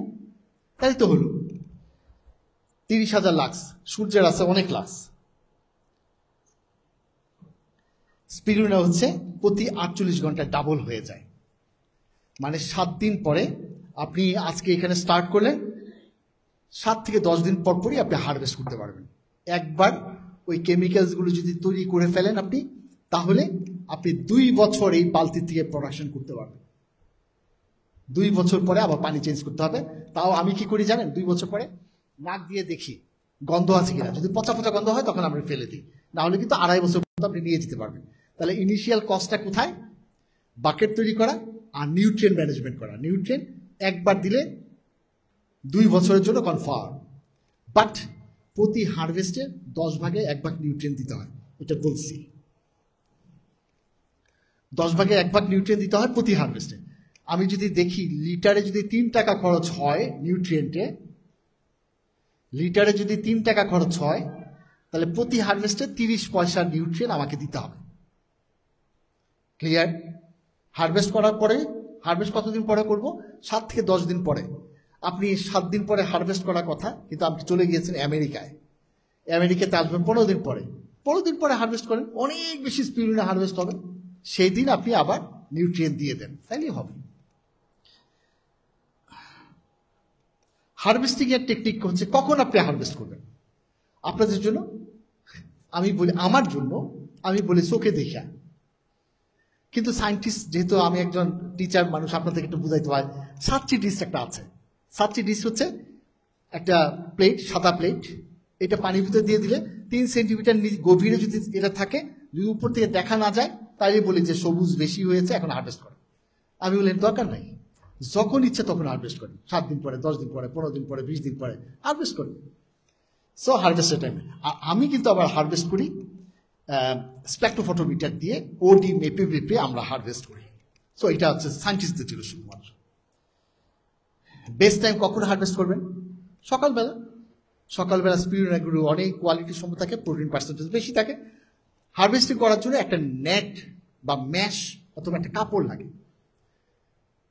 তাই তো হলো। 30,000 লাক্স, সূর্যের আছে অনেক লাক্স। স্পিরুলিনা হচ্ছে প্রতি 48 ঘন্টায় ডাবল হয়ে যায়। মানে 7 দিন পরে আপনি আজকে এখানে স্টার্ট করলেন, 7 থেকে 10 দিন পর পরই আপনি হারভেস্ট করতে পারবেন। একবার ওই কেমিক্যালসগুলো যদি তৈরি করে ফেলেন আপনি, তাহলে আপনি 2 বছর এই বালতি থেকে প্রোডাকশন করতে পারবেন। 2 বছর পরে আবার পানি চেঞ্জ করতে হবে। তাও আমি কি করি জানেন, 2 বছর পরে নাক দিয়ে দেখি গন্ধ আছে কিনা। যদি পচা পচা গন্ধ হয় তখন আমরা ফেলে দিই, না হলে কিন্তু 2.5 বছর পর্যন্ত আপনি নিয়ে যেতে পারবেন। তাহলে ইনিশিয়াল কস্টটা কোথায়? বাকেট তৈরি করা আর নিউট্রিয়েন্ট ম্যানেজমেন্ট করা। নিউট্রিয়েন্ট একবার দিলে 2 বছরের জন্য কনফার্ম, বাট প্রতি হারভেস্টে 10 ভাগে 1 ভাগ নিউট্রিয়েন্ট দিতে হয়। এটা বলছি, 10 ভাগে 1 ভাগ নিউট্রিয়েন্ট দিতে হয় প্রতি হারভেস্টে। আমি যদি দেখি লিটারে যদি 3 টাকা খরচ হয় নিউট্রিয়েন্টে, লিটারে যদি 3 টাকা খরচ হয় তাহলে প্রতি হারভেস্টে 30 পয়সা নিউট্রিয়েন্ট আমাকে দিতে হবে। ক্লিয়ার? হারভেস্ট করার পরে, হারভেস্ট কতদিন পরে করব? 7 থেকে 10 দিন পরে। আপনি 7 দিন পরে হারভেস্ট করার কথা, কিন্তু আপনি চলে গিয়েছেন আমেরিকায়। আমেরিকাতে আসবেন 15 দিন পরে। 15 দিন পরে হারভেস্ট করেন, অনেক বেশি স্পিরুলিনা হারভেস্ট হবে। সেই দিন আপনি আবার নিউট্রিয়েন্ট দিয়ে দেন, তাইলেই হবে। হারভেস্টিং এর টেকনিক হচ্ছে কখন আপনি হারভেস্ট করবেন। আপনাদের জন্য আমি বলি, আমার জন্য আমি বলি চোখে দেখা। কিন্তু সায়েন্টিস্ট, যেহেতু আমি একজন টিচার মানুষ, আপনাদেরকে একটু বুঝাইতে হয়। সাচ্চি ডিশ একটা আছে। সাচ্চি ডিশ হচ্ছে একটা প্লেট, সাদা প্লেট। এটা পানির ভিতরে দিয়ে দিলে 3 সেন্টিমিটার গভীরে যদি এটা থাকে, যদি উপর থেকে দেখা না যায়, তাহলে বলি যে সবুজ বেশি হয়েছে, এখন হারভেস্ট করে। আমি বলি দরকার নাই, যখন ইচ্ছে তখন হারভেস্ট করেন। 7 দিন পরে, 10 দিন পরে, 15 দিন পরে, 20 দিন পরে হারভেস্ট করেন। সো হারভেস্টের টাইমে আমি কিন্তু আবার হারভেস্ট করি স্পেকট্রোফটোমিটার দিয়ে, ওডি মেপে মেপে আমরা হারভেস্ট করি। সো এটা হচ্ছে সায়েন্টিস্টদের ছিল শুধুমাত্র। বেস্ট টাইম কখন হারভেস্ট করবেন? সকালবেলা। সকালবেলা স্পিরুলিনাগুলো অনেক কোয়ালিটি সম্পন্ন থাকে, প্রোটিন পার্সেন্টেজ বেশি থাকে। হারভেস্টিং করার জন্য একটা নেট বা ম্যাশ অথবা একটা কাপড় লাগে।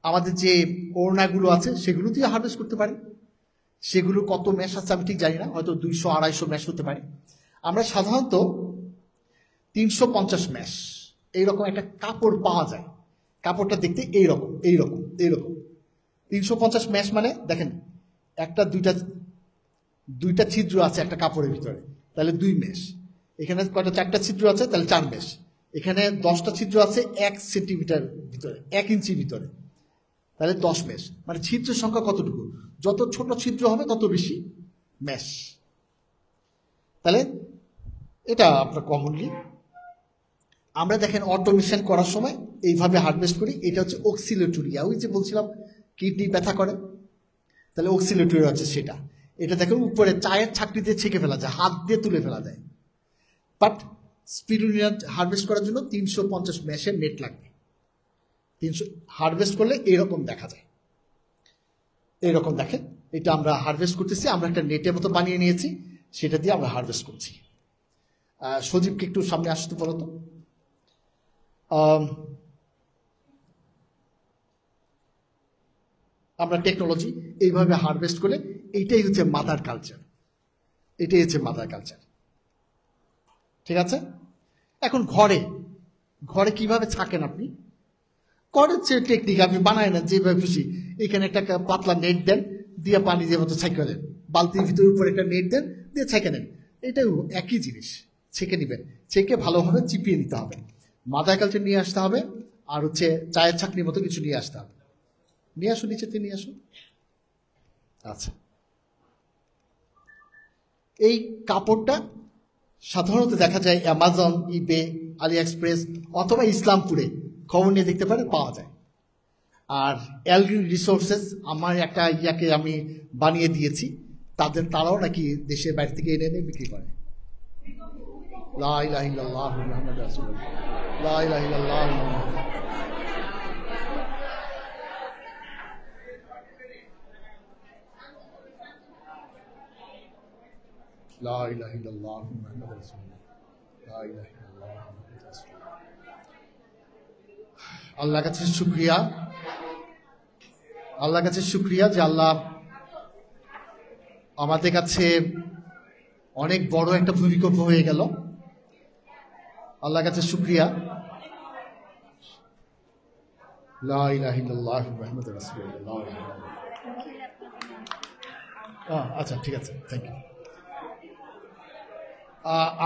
আমাদের যে ওড়নাগুলো আছে সেগুলো দিয়ে হারভেস্ট করতে পারি। সেগুলো কত ম্যাশ আছে আমি ঠিক জানি না, হয়তো 200-250 ম্যাশ হতে পারে। আমরা সাধারণত 350 ম্যাশ এইরকম একটা কাপড় পাওয়া যায়। কাপড়টা দেখতে এইরকম এইরকম এইরকম। 350 ম্যাশ মানে দেখেন, একটা দুইটা ছিদ্র আছে একটা কাপড়ের ভিতরে, তাহলে 2 ম্যাশ। এখানে কয়টা? 4টা ছিদ্র আছে, তাহলে 4 ম্যাশ। এখানে 10টা ছিদ্র আছে 1 সেন্টিমিটার ভিতরে, 1 ইঞ্চি ভিতরে, তাহলে 10 ম্যাশ। মানে ছিদ্রের সংখ্যা কতটুকু? যত ছোট ছিদ্র হবে তত বেশি ম্যাশ। তাহলে এটা আপনার কমনলি আমরা দেখেন অটোমেশন করার সময় এইভাবে হারভেস্ট করি। এটা হচ্ছে অক্সিলেটরিয়া, ওই যে বলছিলাম কিডনি ব্যথা করে, তাহলে অক্সিলেটরিয়া হচ্ছে সেটা। এটা দেখেন উপরে চায়ের ছাকনি দিয়ে ছেঁকে ফেলা যায়, হাত দিয়ে তুলে ফেলা যায়। বাট স্পিরুলিনা হারভেস্ট করার জন্য 350 ম্যাশের নেট লাগবে। 300 হারভেস্ট করলে এইরকম দেখা যায়। এইরকম দেখেন, এটা আমরা হারভেস্ট করতেছি, আমরা একটা নেটের মতো বানিয়ে নিয়েছি, সেটা দিয়ে আমরা হারভেস্ট করছি। সজীবকে একটু সামনে আসতে বলো তো। আমরা টেকনোলজি এইভাবে হারভেস্ট করে, এইটাই হচ্ছে মাদার কালচার। এটাই হচ্ছে মাদার কালচার। ঠিক আছে? এখন ঘরে ঘরে কিভাবে থাকেন আপনি? ঘরের যে টেকনিক আপনি বানায় না যেভাবে খুশি, এখানে একটা পাতলা নেট দেন, দিয়ে পানি দিয়ে মতো ছাইকা দেন, বালতির ভিতরে উপরে একটা নেট দেন, দিয়ে ছেঁকে নেন। এটাও একই জিনিস, ছেঁকে নেবেন, ছেঁকে ভালোভাবে চিপিয়ে নিতে হবে। মাদার কালচার নিয়ে আসতে হবে, আর হচ্ছে চায়ের ছাঁকনির মতো কিছু নিয়ে আসতে হবে। নিয়ে আসো, নিচেতে নিয়ে আসো। আচ্ছা, এই কাপড়টা সাধারণত দেখা যায় অ্যামাজন, ইবে, আলি এক্সপ্রেস অথবা ইসলামপুরে, খবর নিয়ে দেখতে পারে, পাওয়া যায়। আর এলগ্রিন রিসোর্সেস আমার একটা ইয়াকে আমি বানিয়ে দিয়েছি, তারাও নাকি দেশের বাইরে থেকে এনে এনে বিক্রি করে। লা ইলাহা ইল্লাল্লাহ মুহাম্মাদুর রাসূলুল্লাহ, লা ইলাহা ইল্লাল্লাহ লা ইলাহা ইল্লাল্লাহ মুহাম্মাদুর রাসূলুল্লাহ, লা ইলাহা ইল্লাল্লাহ মুহাম্মাদুর রাসূলুল্লাহ। আল্লাহর কাছে শুকরিয়া, আল্লাহর কাছে শুকরিয়া যে আল্লাহ আমাদের কাছে অনেক বড় একটা ভূমিকম্প হয়ে গেল। আল্লাহর কাছে শুকরিয়া। লা ইলাহা ইল্লাল্লাহ মুহাম্মাদুর রাসূলুল্লাহ। আচ্ছা, ঠিক আছে, থ্যাংক ইউ।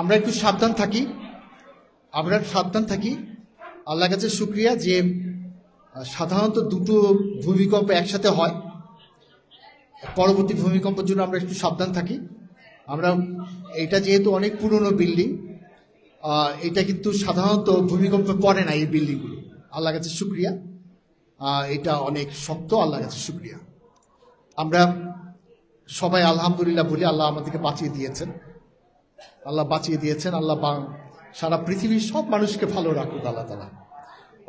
আমরা একটু সাবধান থাকি, আল্লাহর কাছে শুকরিয়া যে সাধারণত দুটো ভূমিকম্প একসাথে হয়। পরবর্তী ভূমিকম্পের জন্য আমরা একটু সাবধান থাকি। আমরা এটা যেহেতু অনেক পুরনো বিল্ডিং, এটা কিন্তু সাধারণত ভূমিকম্পে পড়ে না এই বিল্ডিংগুলো। আল্লাহর কাছে শুকরিয়া, এটা অনেক শক্ত। আল্লাহর কাছে শুকরিয়া। আমরা সবাই আলহামদুলিল্লাহ বলি, আল্লাহ আমাদেরকে বাঁচিয়ে দিয়েছেন, আল্লাহ বাঁচিয়ে দিয়েছেন। আল্লাহ সারা পৃথিবীর সব মানুষকে ভালো রাখুক আল্লাহ তাআলা।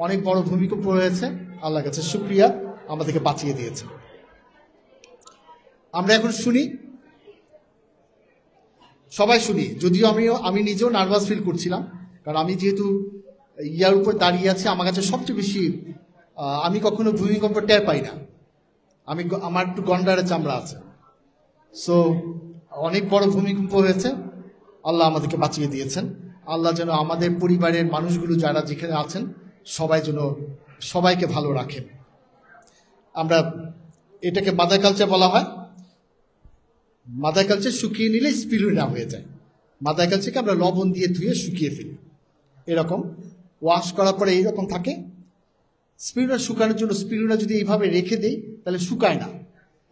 অনেক বড় ভূমিকম্প হয়েছে, আল্লাহর কাছে শুকরিয়া, আমাদেরকে বাঁচিয়ে দিয়েছেন। আমরা এখন শুনি, সবাই শুনি, যদিও আমি নিজেও নার্ভাস ফিল করছিলাম, কারণ আমি যেহেতু ইয়ার উপর দাঁড়িয়ে আছি, আমার কাছে সবচেয়ে বেশি আমি কখনো ভূমিকম্প টের পাই না। আমার একটু গন্ডারের চামড়া আছে। সো অনেক বড় ভূমিকম্প হয়েছে, আল্লাহ আমাদেরকে বাঁচিয়ে দিয়েছেন। আল্লাহ যেন আমাদের পরিবারের মানুষগুলো যারা যেখানে আছেন সবাইকে ভালো রাখেন। আমরা এটাকে মাদার কালচার বলা হয়। মাদার কালচার শুকিয়ে নিলে স্পিরুলিনা হয়ে যায়। মাদার কালচারকে আমরা লবণ দিয়ে ধুয়ে শুকিয়ে ফেলি, এরকম ওয়াশ করার পরে এইরকম থাকে। স্পিরুলিনা শুকানোর জন্য, স্পিরুলিনা যদি এইভাবে রেখে দেই তাহলে শুকায় না,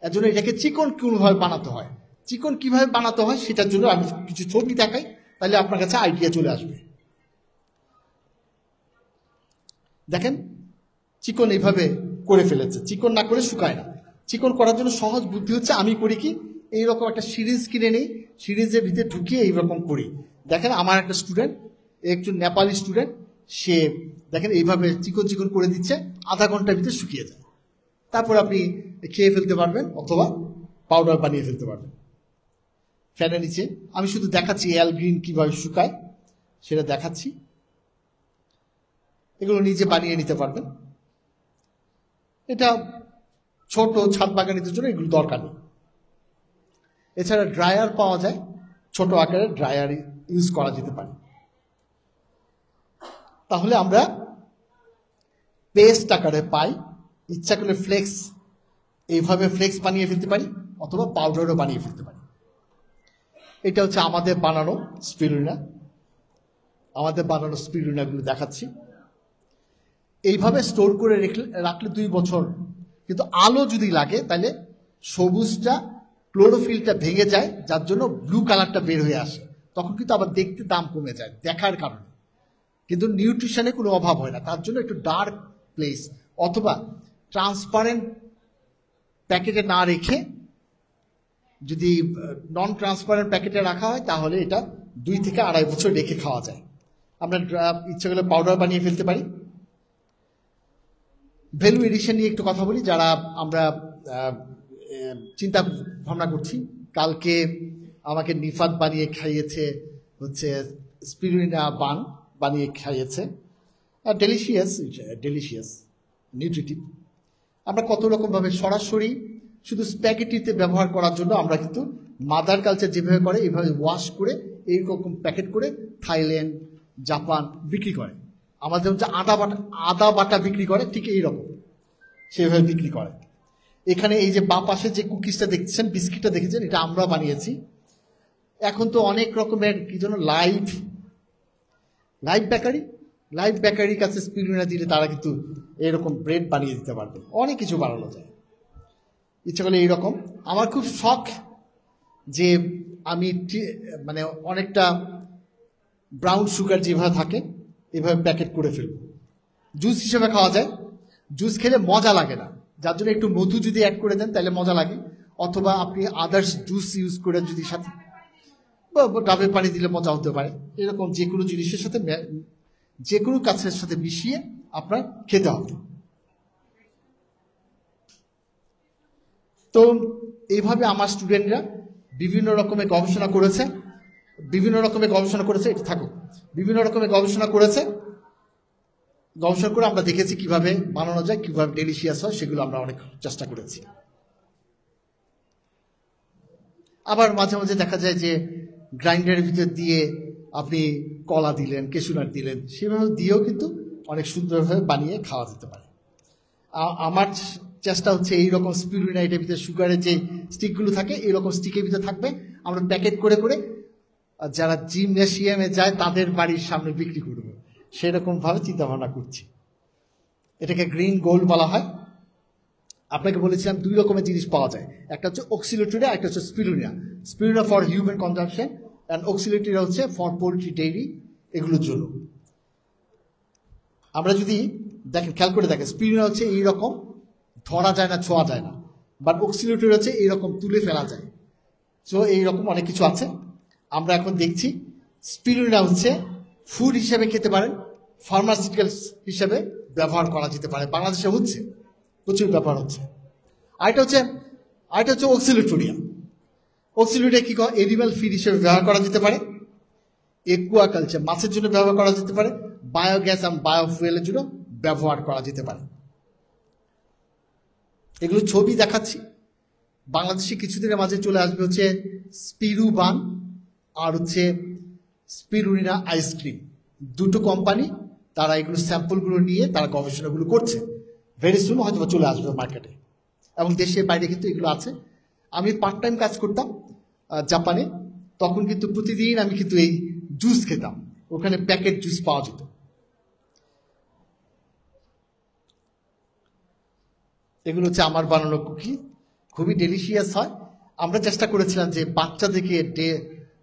এর জন্য এটাকে চিকন কোনোভাবে বানাতে হয়। চিকন কিভাবে বানাতে হয় সেটার জন্য আমি কিছু ছবি দেখাই, তাহলে আপনার কাছে আইডিয়া চলে আসবে। দেখেন, চিকন এইভাবে করে ফেলেছে। চিকন না করে শুকায় না। চিকন করার জন্য সহজ বুদ্ধি হচ্ছে, আমি করি কি, এইরকম একটা সিরিজ কিনে নেই, সিরিজের ভিতরে ঢুকিয়ে এইরকম করি। দেখেন, আমার একটা স্টুডেন্ট, একজন নেপালি স্টুডেন্ট, সে দেখেন এইভাবে চিকন চিকন করে দিচ্ছে, আধা ঘন্টার ভিতরে শুকিয়ে যায়। তারপর আপনি খেয়ে ফেলতে পারবেন অথবা পাউডার বানিয়ে ফেলতে পারবেন ফ্যানের নিচে। আমি শুধু দেখাচ্ছি এলগ্রিন কিভাবে শুকায়, সেটা দেখাচ্ছি। এগুলো নিজে বানিয়ে নিতে পারবেন। এটা ছোট ছাদ বাগানিদের জন্য এগুলো দরকার নেই। এছাড়া ড্রায়ার পাওয়া যায়, ছোট আকারের ড্রায়ার ইউজ করা যেতে পারে। তাহলে আমরা পেস্ট আকারে পাই, ইচ্ছা করলে ফ্লেক্স, এইভাবে ফ্লেক্স বানিয়ে ফেলতে পারি অথবা পাউডারও বানিয়ে ফেলতে পারি। এটা হচ্ছে আমাদের বানানো স্পিরুলিনা, আমাদের বানানো স্পিরুলিনাগুলো দেখাচ্ছি। এইভাবে স্টোর করে রাখলে 2 বছর। কিন্তু আলো যদি লাগে তাহলে সবুজটা, ক্লোরোফিলটা ভেঙে যায়, যার জন্য ব্লু কালারটা বের হয়ে আসে। তখন কিন্তু আবার দেখতে দাম কমে যায় দেখার কারণে, কিন্তু নিউট্রিশনে কোনো অভাব হয় না। তার জন্য একটু ডার্ক প্লেস অথবা ট্রান্সপারেন্ট প্যাকেটে না রেখে, যদি নন ট্রান্সপারেন্ট প্যাকেটে রাখা হয় তাহলে এটা 2 থেকে 2.5 বছর রেখে খাওয়া যায়। আমরা ইচ্ছা করলে পাউডার বানিয়ে ফেলতে পারি। ভ্যালু এডিশন নিয়ে একটু কথা বলি, যারা আমরা চিন্তা ভাবনা করছি। কালকে আমাকে নিফাত বানিয়ে খাইয়েছে, হচ্ছে স্পিরুলিনা বান বানিয়ে খাইয়েছে। Delicious, nutritive. আমরা কত রকমভাবে সরাসরি শুধু স্প্যাগেটিতে ব্যবহার করার জন্য আমরা কিন্তু মাদার কালচার যেভাবে করে এইভাবে ওয়াশ করে এইরকম প্যাকেট করে থাইল্যান্ড, জাপান বিক্রি করে। আমাদের হচ্ছে আদা বাটা বিক্রি করে, ঠিক এইরকম সেভাবে বিক্রি করে। এখানে এই যে বাঁ পাশে যে কুকিজটা দেখছেন, বিস্কিটটা দেখেছেন, এটা আমরা বানিয়েছি। এখন তো অনেক রকমের কি যেন লাইভ বেকারির কাছে স্পিরুলিনা দিলে তারা কিন্তু এরকম ব্রেড বানিয়ে দিতে পারবে, অনেক কিছু বানানো যায় ইচ্ছা করলে। এইরকম আমার খুব শখ যে আমি মানে অনেকটা ব্রাউন সুগার যেভাবে থাকে এভাবে প্যাকেট করে ফেলবো, জুস হিসেবে খাওয়া যায়। জুস খেলে মজা লাগে না, যার জন্য একটু মধু যদি অ্যাড করে দেন তাহলে মজা লাগে, অথবা আপনি আদার্স জুস ইউজ করে যদি সাথে ডাবের পানি দিলে মজা হতে পারে। এরকম যে কোনো জিনিসের সাথে যে কোনো কাছের সাথে মিশিয়ে আপনার খেতে হবে। তো এইভাবে আমার স্টুডেন্টরা বিভিন্ন রকমের গবেষণা করেছে, এটা থাকুক, বিভিন্ন রকমের গবেষণা করে আমরা দেখেছি কিভাবে বানানো যায়, কিভাবে ডেলিশিয়াস হয়, সেগুলো আমরা অনেক চেষ্টা করেছি। আবার মাঝে মাঝে দেখা যায় যে গ্রাইন্ডারের ভিতর দিয়ে আপনি কলা দিলেন, কেশুনাট দিলেন, সেভাবে দিয়েও কিন্তু অনেক সুন্দরভাবে বানিয়ে খাওয়া যেতে পারে। আমার চেষ্টা হচ্ছে এইরকম স্পিরুলিনা এটার ভিতরে সুগারের যে স্টিকগুলো থাকে এইরকম স্টিকের ভিতরে থাকবে, আমরা প্যাকেট করে করে যারা জিমনেশিয়ামে যায় তাদের বাড়ির সামনে বিক্রি করব, সেরকম ভাবে চিন্তা ভাবনা করছি। এটাকে গ্রিন গোল্ড বলা হয়। আপনাকে বলেছিলাম দুই রকমের জিনিস পাওয়া যায়, একটা হচ্ছে অক্সিলেটরিয়া, একটা হচ্ছে spirulina for human consumption and oscillatoria হচ্ছে ফর পোলট্রি, ডেইরি, এগুলোর জন্য। আমরা যদি দেখেন, খেয়াল করে দেখেন, স্পিরুলিনা হচ্ছে এইরকম, ধরা যায় না, ছোঁয়া যায় না, বাট অক্সিলেটরিয়া হচ্ছে এইরকম তুলে ফেলা যায়। সো এইরকম অনেক কিছু আছে। আমরা এখন দেখছি স্পিরুলিনা হচ্ছে ফুড হিসেবে খেতে পারেন, ফার্মাসিউটিক্যালস হিসেবে ব্যবহার করা যেতে পারে, বাংলাদেশে হচ্ছে প্রচুর ব্যবহার হচ্ছে। আরেকটা হচ্ছে অক্সিলেটরিয়া কি এনিম্যাল ফিড হিসেবে ব্যবহার করা যেতে পারে, একুয়াকালচার মাছের জন্য ব্যবহার করা যেতে পারে, বায়োগ্যাস এবং বায়োফুয়েলের জন্য ব্যবহার করা যেতে পারে। এগুলো ছবি দেখাচ্ছি। বাংলাদেশে কিছুদিনের মাঝে চলে আসবে হচ্ছে স্পিরুবান আর হচ্ছে স্পিরুলিনা আইসক্রিম, দুটো কোম্পানি, তারা এগুলো স্যাম্পলগুলো নিয়ে তারা গবেষণাগুলো করছে। ভেরি সুন হয়তো চলে আসবে মার্কেটে, এবং দেশের বাইরে কিন্তু এগুলো আছে। আমি পার্ট টাইম কাজ করতাম জাপানে, তখন কিন্তু প্রতিদিন আমি কিন্তু এই জুস খেতাম, ওখানে প্যাকেট জুস পাওয়া যেত। এগুলো হচ্ছে আমার বানানো কুকি, খুবই ডেলিশিয়াস হয়। আমরা চেষ্টা করেছিলাম যে বাচ্চাদেরকে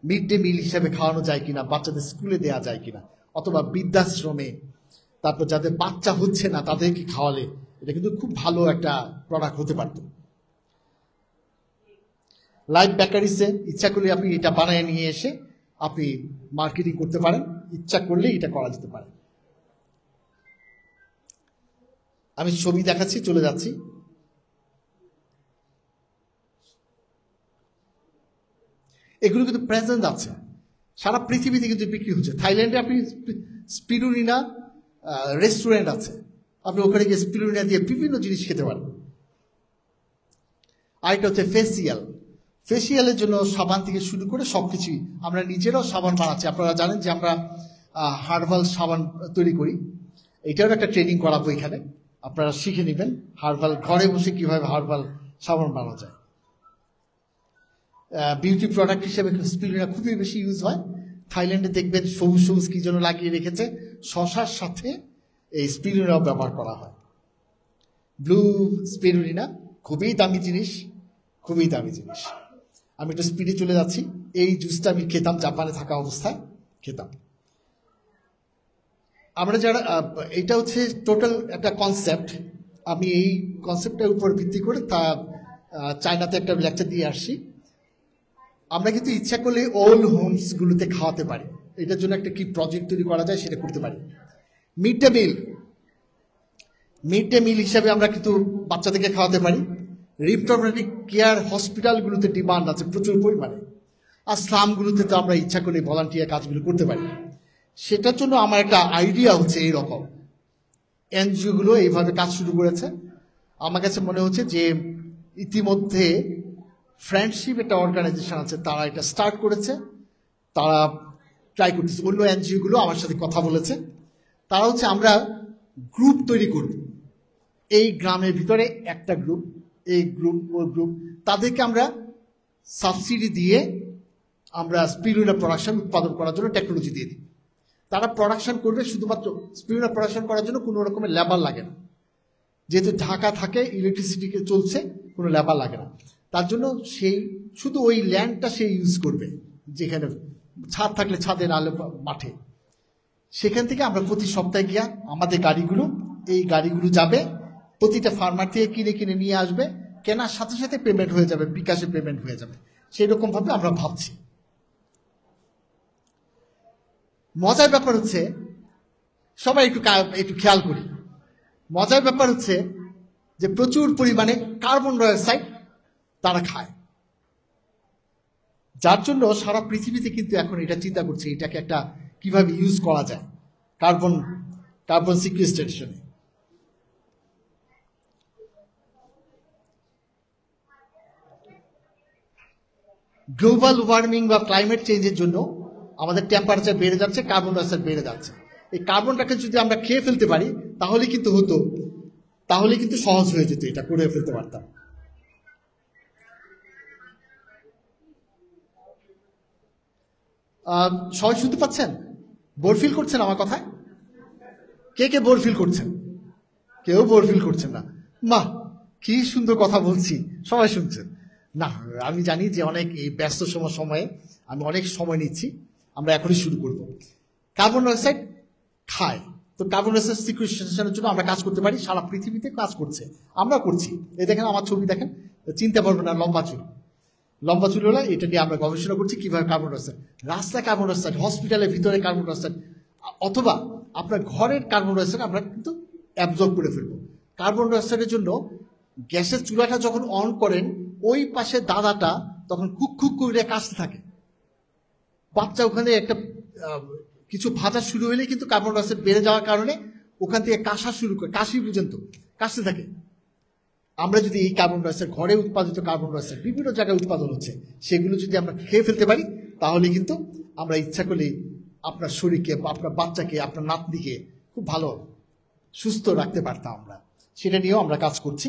মিড ডে মিল হিসেবে খাওয়ানো যায় কিনা, বাচ্চাদের স্কুলে দেওয়া যায় কিনা, অথবা বৃদ্ধাশ্রমে, তারপর যাদের বাচ্চা হচ্ছে না তাদেরকে খাওয়ালে এটা কিন্তু খুব ভালো একটা প্রোডাক্ট হতে পারত। লাইভ বেকারিসে ইচ্ছা করলে আপনি এটা বানিয়ে নিয়ে এসে আপনি মার্কেটিং করতে পারেন, ইচ্ছা করলে এটা করা যেতে পারে। আমি ছবি দেখাচ্ছি, চলে যাচ্ছি। এগুলো কিন্তু প্রেজেন্ট আছে, সারা পৃথিবীতে কিন্তু বিক্রি হচ্ছে। থাইল্যান্ডে আপনি স্পিরুলিনা রেস্টুরেন্ট আছে, আপনি ওখানে গিয়ে স্পিরুলিনা দিয়ে বিভিন্ন জিনিস খেতে পারেন। আরেকটা হচ্ছে ফেসিয়ালের জন্য সাবান থেকে শুরু করে সবকিছুই আমরা নিজেরাও সাবান বানাচ্ছি। আপনারা জানেন যে আমরা হার্বাল সাবান তৈরি করি, এটারও একটা ট্রেনিং করাবো এখানে, আপনারা শিখে নেবেন হার্বাল, ঘরে বসে কিভাবে হার্বাল সাবান বানানো যায়। বিউটি প্রোডাক্ট হিসেবে স্পিরুলিনা খুবই বেশি ইউজ হয়। থাইল্যান্ডে দেখবেন সবুজ সবুজ কি জন্য লাগিয়ে রেখেছে, শশার সাথে এই স্পিরুলিনাও ব্যবহার করা হয়। ব্লু স্পিরুলিনা খুবই দামি জিনিস, খুবই দামি জিনিস। আমি একটু স্পিডে চলে যাচ্ছি। এই জুসটা আমি খেতাম, জাপানে থাকা অবস্থায় খেতাম। আমরা যারা, এটা হচ্ছে টোটাল একটা কনসেপ্ট, আমি এই কনসেপ্টের উপর ভিত্তি করে তা চায়নাতে একটা লেকচার দিয়ে আসছি। আমরা কিন্তু ইচ্ছা করলে ওল্ড হোমসগুলোতে খাওয়াতে পারি, এটার জন্য একটা কি প্রজেক্ট তৈরি করা যায় সেটা করতে পারি। মিড ডে মিল হিসাবে আমরা কিন্তু বাচ্চাদেরকে খাওয়াতে পারি। রিপ্রোডাক্টিভ কেয়ার হসপিটালগুলোতে ডিমান্ড আছে প্রচুর পরিমাণে, আর স্লামগুলোতে তো আমরা ইচ্ছা করলে ভলান্টিয়ার কাজগুলো করতে পারি। সেটার জন্য আমার একটা আইডিয়া হচ্ছে এইরকম, এনজিওগুলো এইভাবে কাজ শুরু করেছে। আমার কাছে মনে হচ্ছে যে ইতিমধ্যে ফ্রেন্ডশিপ একটা অর্গানাইজেশন আছে, তারা এটা স্টার্ট করেছে, তারা ট্রাই করতেছে। অন্য এনজিওগুলো আমার সাথে কথা বলেছে, তারা হচ্ছে আমরা গ্রুপ তৈরি করব। এই গ্রামের ভিতরে একটা গ্রুপ, এই গ্রুপ ওই গ্রুপ, তাদেরকে আমরা সাবসিডি দিয়ে আমরা স্পিরুলিনা প্রোডাকশন উৎপাদন করার জন্য টেকনোলজি দিয়ে দিই। তারা প্রোডাকশন করবে, শুধুমাত্র স্পিরুলিনা প্রোডাকশন করার জন্য কোনো রকমের লেবার লাগে না, যেহেতু ঢাকা থাকে, ইলেকট্রিসিটিকে চলছে, কোনো লেবার লাগে না। তার জন্য সেই শুধু ওই ল্যান্ডটা সে ইউজ করবে, যেখানে ছাদ থাকলে ছাদে, নাহলে মাঠে। সেখান থেকে আমরা প্রতি সপ্তাহে গিয়া আমাদের গাড়িগুলো, এই গাড়িগুলো যাবে, প্রতিটা ফার্মার থেকে কিনে কিনে নিয়ে আসবে, কেনার সাথে সাথে পেমেন্ট হয়ে যাবে, বিকাশে পেমেন্ট হয়ে যাবে। সেই রকম ভাবে আমরা ভাবছি। মজার ব্যাপার হচ্ছে, সবাই একটু খেয়াল করি, মজার ব্যাপার হচ্ছে যে প্রচুর পরিমাণে কার্বন ডাইঅক্সাইড তারা খায়, যার জন্য সারা পৃথিবীতে কিন্তু এখন এটা চিন্তা করছে এটাকে একটা কিভাবে ইউজ করা যায় কার্বন সিকুয়েস্ট্রেশনে। গ্লোবাল ওয়ার্মিং বা ক্লাইমেট চেঞ্জের জন্য আমাদের টেম্পারেচার বেড়ে যাচ্ছে, কার্বন ডাইঅক্সাইড বেড়ে যাচ্ছে। এই কার্বনটাকে যদি আমরা খেয়ে ফেলতে পারি তাহলে কিন্তু সহজ হয়ে যেত, এটা করে ফেলতে পারতাম। সবাই শুনতে পাচ্ছেন? বোর ফিল করছেন আমার কথায়? কে কে বোর ফিল করছেন? কেউ বোর ফিল করছেন না। বাহ, কি সুন্দর কথা বলছি, সবাই শুনছেন। না, আমি জানি যে অনেক এই ব্যস্ত সময়ে আমি অনেক সময় নিচ্ছি, আমরা এখনই শুরু করব। কার্বন ডাইঅক্সাইড খায়, তো কার্বন ডাইঅক্সাইড সিকুয়েস্ট্রেশনের জন্য আমরা কাজ করতে পারি, সারা পৃথিবীতে কাজ করছে, আমরা করছি। এই দেখেন আমার ছবি দেখেন, চিনতে পারবেন না, লম্বা চুল হলে এটা নিয়ে আমরা গবেষণা করছি কিভাবে কার্বন ডাইঅক্সাইড, রাস্তায় কার্বন ডাইঅক্সাইড, হসপিটালের ভিতরে কার্বন ডাইঅক্সাইড, অথবা আপনার ঘরের কার্বন ডাইঅক্সাইড আমরা কিন্তু অ্যাবজর্ব করে ফেলবো। কার্বন ডাইঅক্সাইডের জন্য গ্যাসের চুলাটা যখন অন করেন, ওই পাশে দাদাটা তখন খুক খুক করে কাশতে থাকে, বাচ্চা ওখানে একটা কিছু ভাজা শুরু হলে কিন্তু কার্বন ডাইঅক্সাইড বেড়ে যাওয়ার কারণে ওখান থেকে কাশা শুরু করে, কাশি পর্যন্ত কাশতে থাকে। আমরা যদি এই কার্বন ডাইঅক্সাইড, ঘরে উৎপাদিত কার্বন ডাইঅক্সাইড বিভিন্ন জায়গায় উৎপাদন হচ্ছে, সেগুলো যদি আমরা খেয়ে ফেলতে পারি, তাহলে কিন্তু আমরা ইচ্ছা করলে আপনার শরীরকে, আপনার বাচ্চাকে, আপনার নাতনিকে খুব ভালো সুস্থ রাখতে পারতাম আমরা। সেটা নিয়েও আমরা কাজ করছি।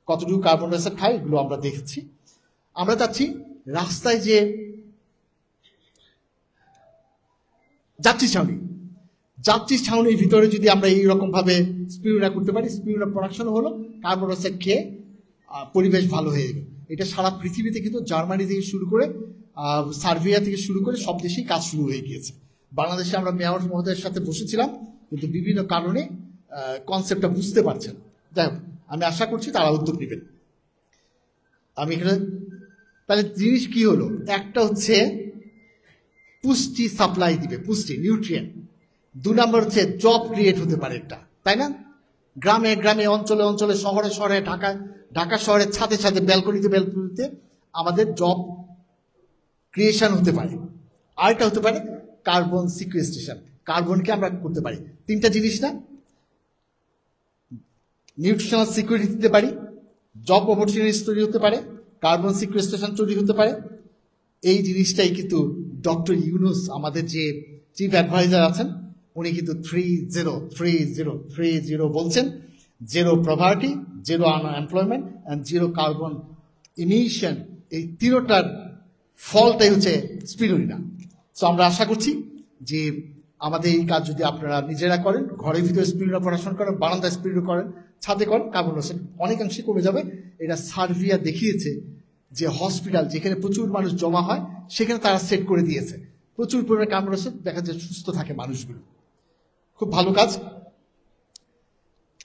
কতটুকু কার্বন ডাইঅক্সাইড খাই এগুলো আমরা দেখছি। আমরা চাচ্ছি রাস্তায় যে যাত্রী ছাউনির ভিতরে যদি আমরা এইরকম ভাবে স্পিরুলিনা করতে পারি, স্পিরুলিনা প্রোডাকশন হলো, কার্বন ডাইঅক্সাইড খেয়ে পরিবেশ ভালো হয়ে যাবে। এটা সারা পৃথিবীতে কিন্তু জার্মানি থেকে শুরু করে সার্বিয়া থেকে শুরু করে সব দেশেই কাজ শুরু হয়ে গিয়েছে। বাংলাদেশে আমরা মেয়র মহোদয়ের সাথে বসেছিলাম, কিন্তু বিভিন্ন কারণে কনসেপ্টটা বুঝতে পারছেন। যাই হোক, আমি আশা করছি তারা উদ্যোগ নেবেন। আমি এখানে তাহলে জিনিস কি হলো, একটা হচ্ছে পুষ্টি সাপ্লাই দিবে, পুষ্টি, নিউট্রিয়েন্ট। 2 নম্বর হচ্ছে জব ক্রিয়েট হতে পারে একটা, তাই না? গ্রামে গ্রামে, অঞ্চলে অঞ্চলে, শহরে শহরে, ঢাকা শহরের ছাদে ছাদে, ব্যালকনিতে আমাদের জব ক্রিয়েশন হতে পারে। আরেকটা হতে পারে কার্বন সিকুয়েস্ট্রেশন, কার্বনকে আমরা করতে পারি। 3টা জিনিস না, নিউট্রিশনাল সিকিউরিটি দিতে পারি, জব অপরচুনিটিস তৈরি হতে পারে, কার্বন সিকুয়েস্ট্রেশন তৈরি হতে পারে। এই জিনিসটাই কিন্তু ডক্টর ইউনুস, আমাদের যে চিফ অ্যাডভাইজার আছেন, উনি কিন্তু 30 বলছেন, 0 poverty, 0 unemployment and 0 carbon emission. এই 3টার ফলটাই হচ্ছে স্পিরুলিনা। সো আমরা আশা করছি যে আমাদের এই কাজ যদি আপনারা নিজেরা করেন, ঘরের ভিতরে স্পিরুলিনা প্রোডাকশন করেন, বারান্দায় স্পিরুলিনা করেন, ছাদে করেন, কার্বন ডাইঅক্সাইড অনেকাংশে কমে যাবে। এটা সার্বিয়া দেখিয়েছে যে হসপিটাল যেখানে প্রচুর মানুষ জমা হয়, সেখানে তারা সেট করে দিয়েছে, প্রচুর পরিমাণে কার্বন ডাইঅক্সাইড দেখা যায়, সুস্থ থাকে মানুষগুলো। খুব ভালো কাজ।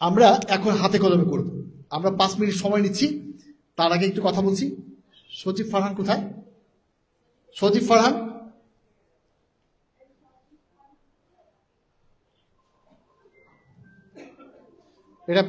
আমরা এখন হাতে কলমে করব। আমরা 5 মিনিট সময় নিচ্ছি। তার আগে একটু কথা বলছি। সজীব ফারহান কোথায়? সজীব ফারহান, এটা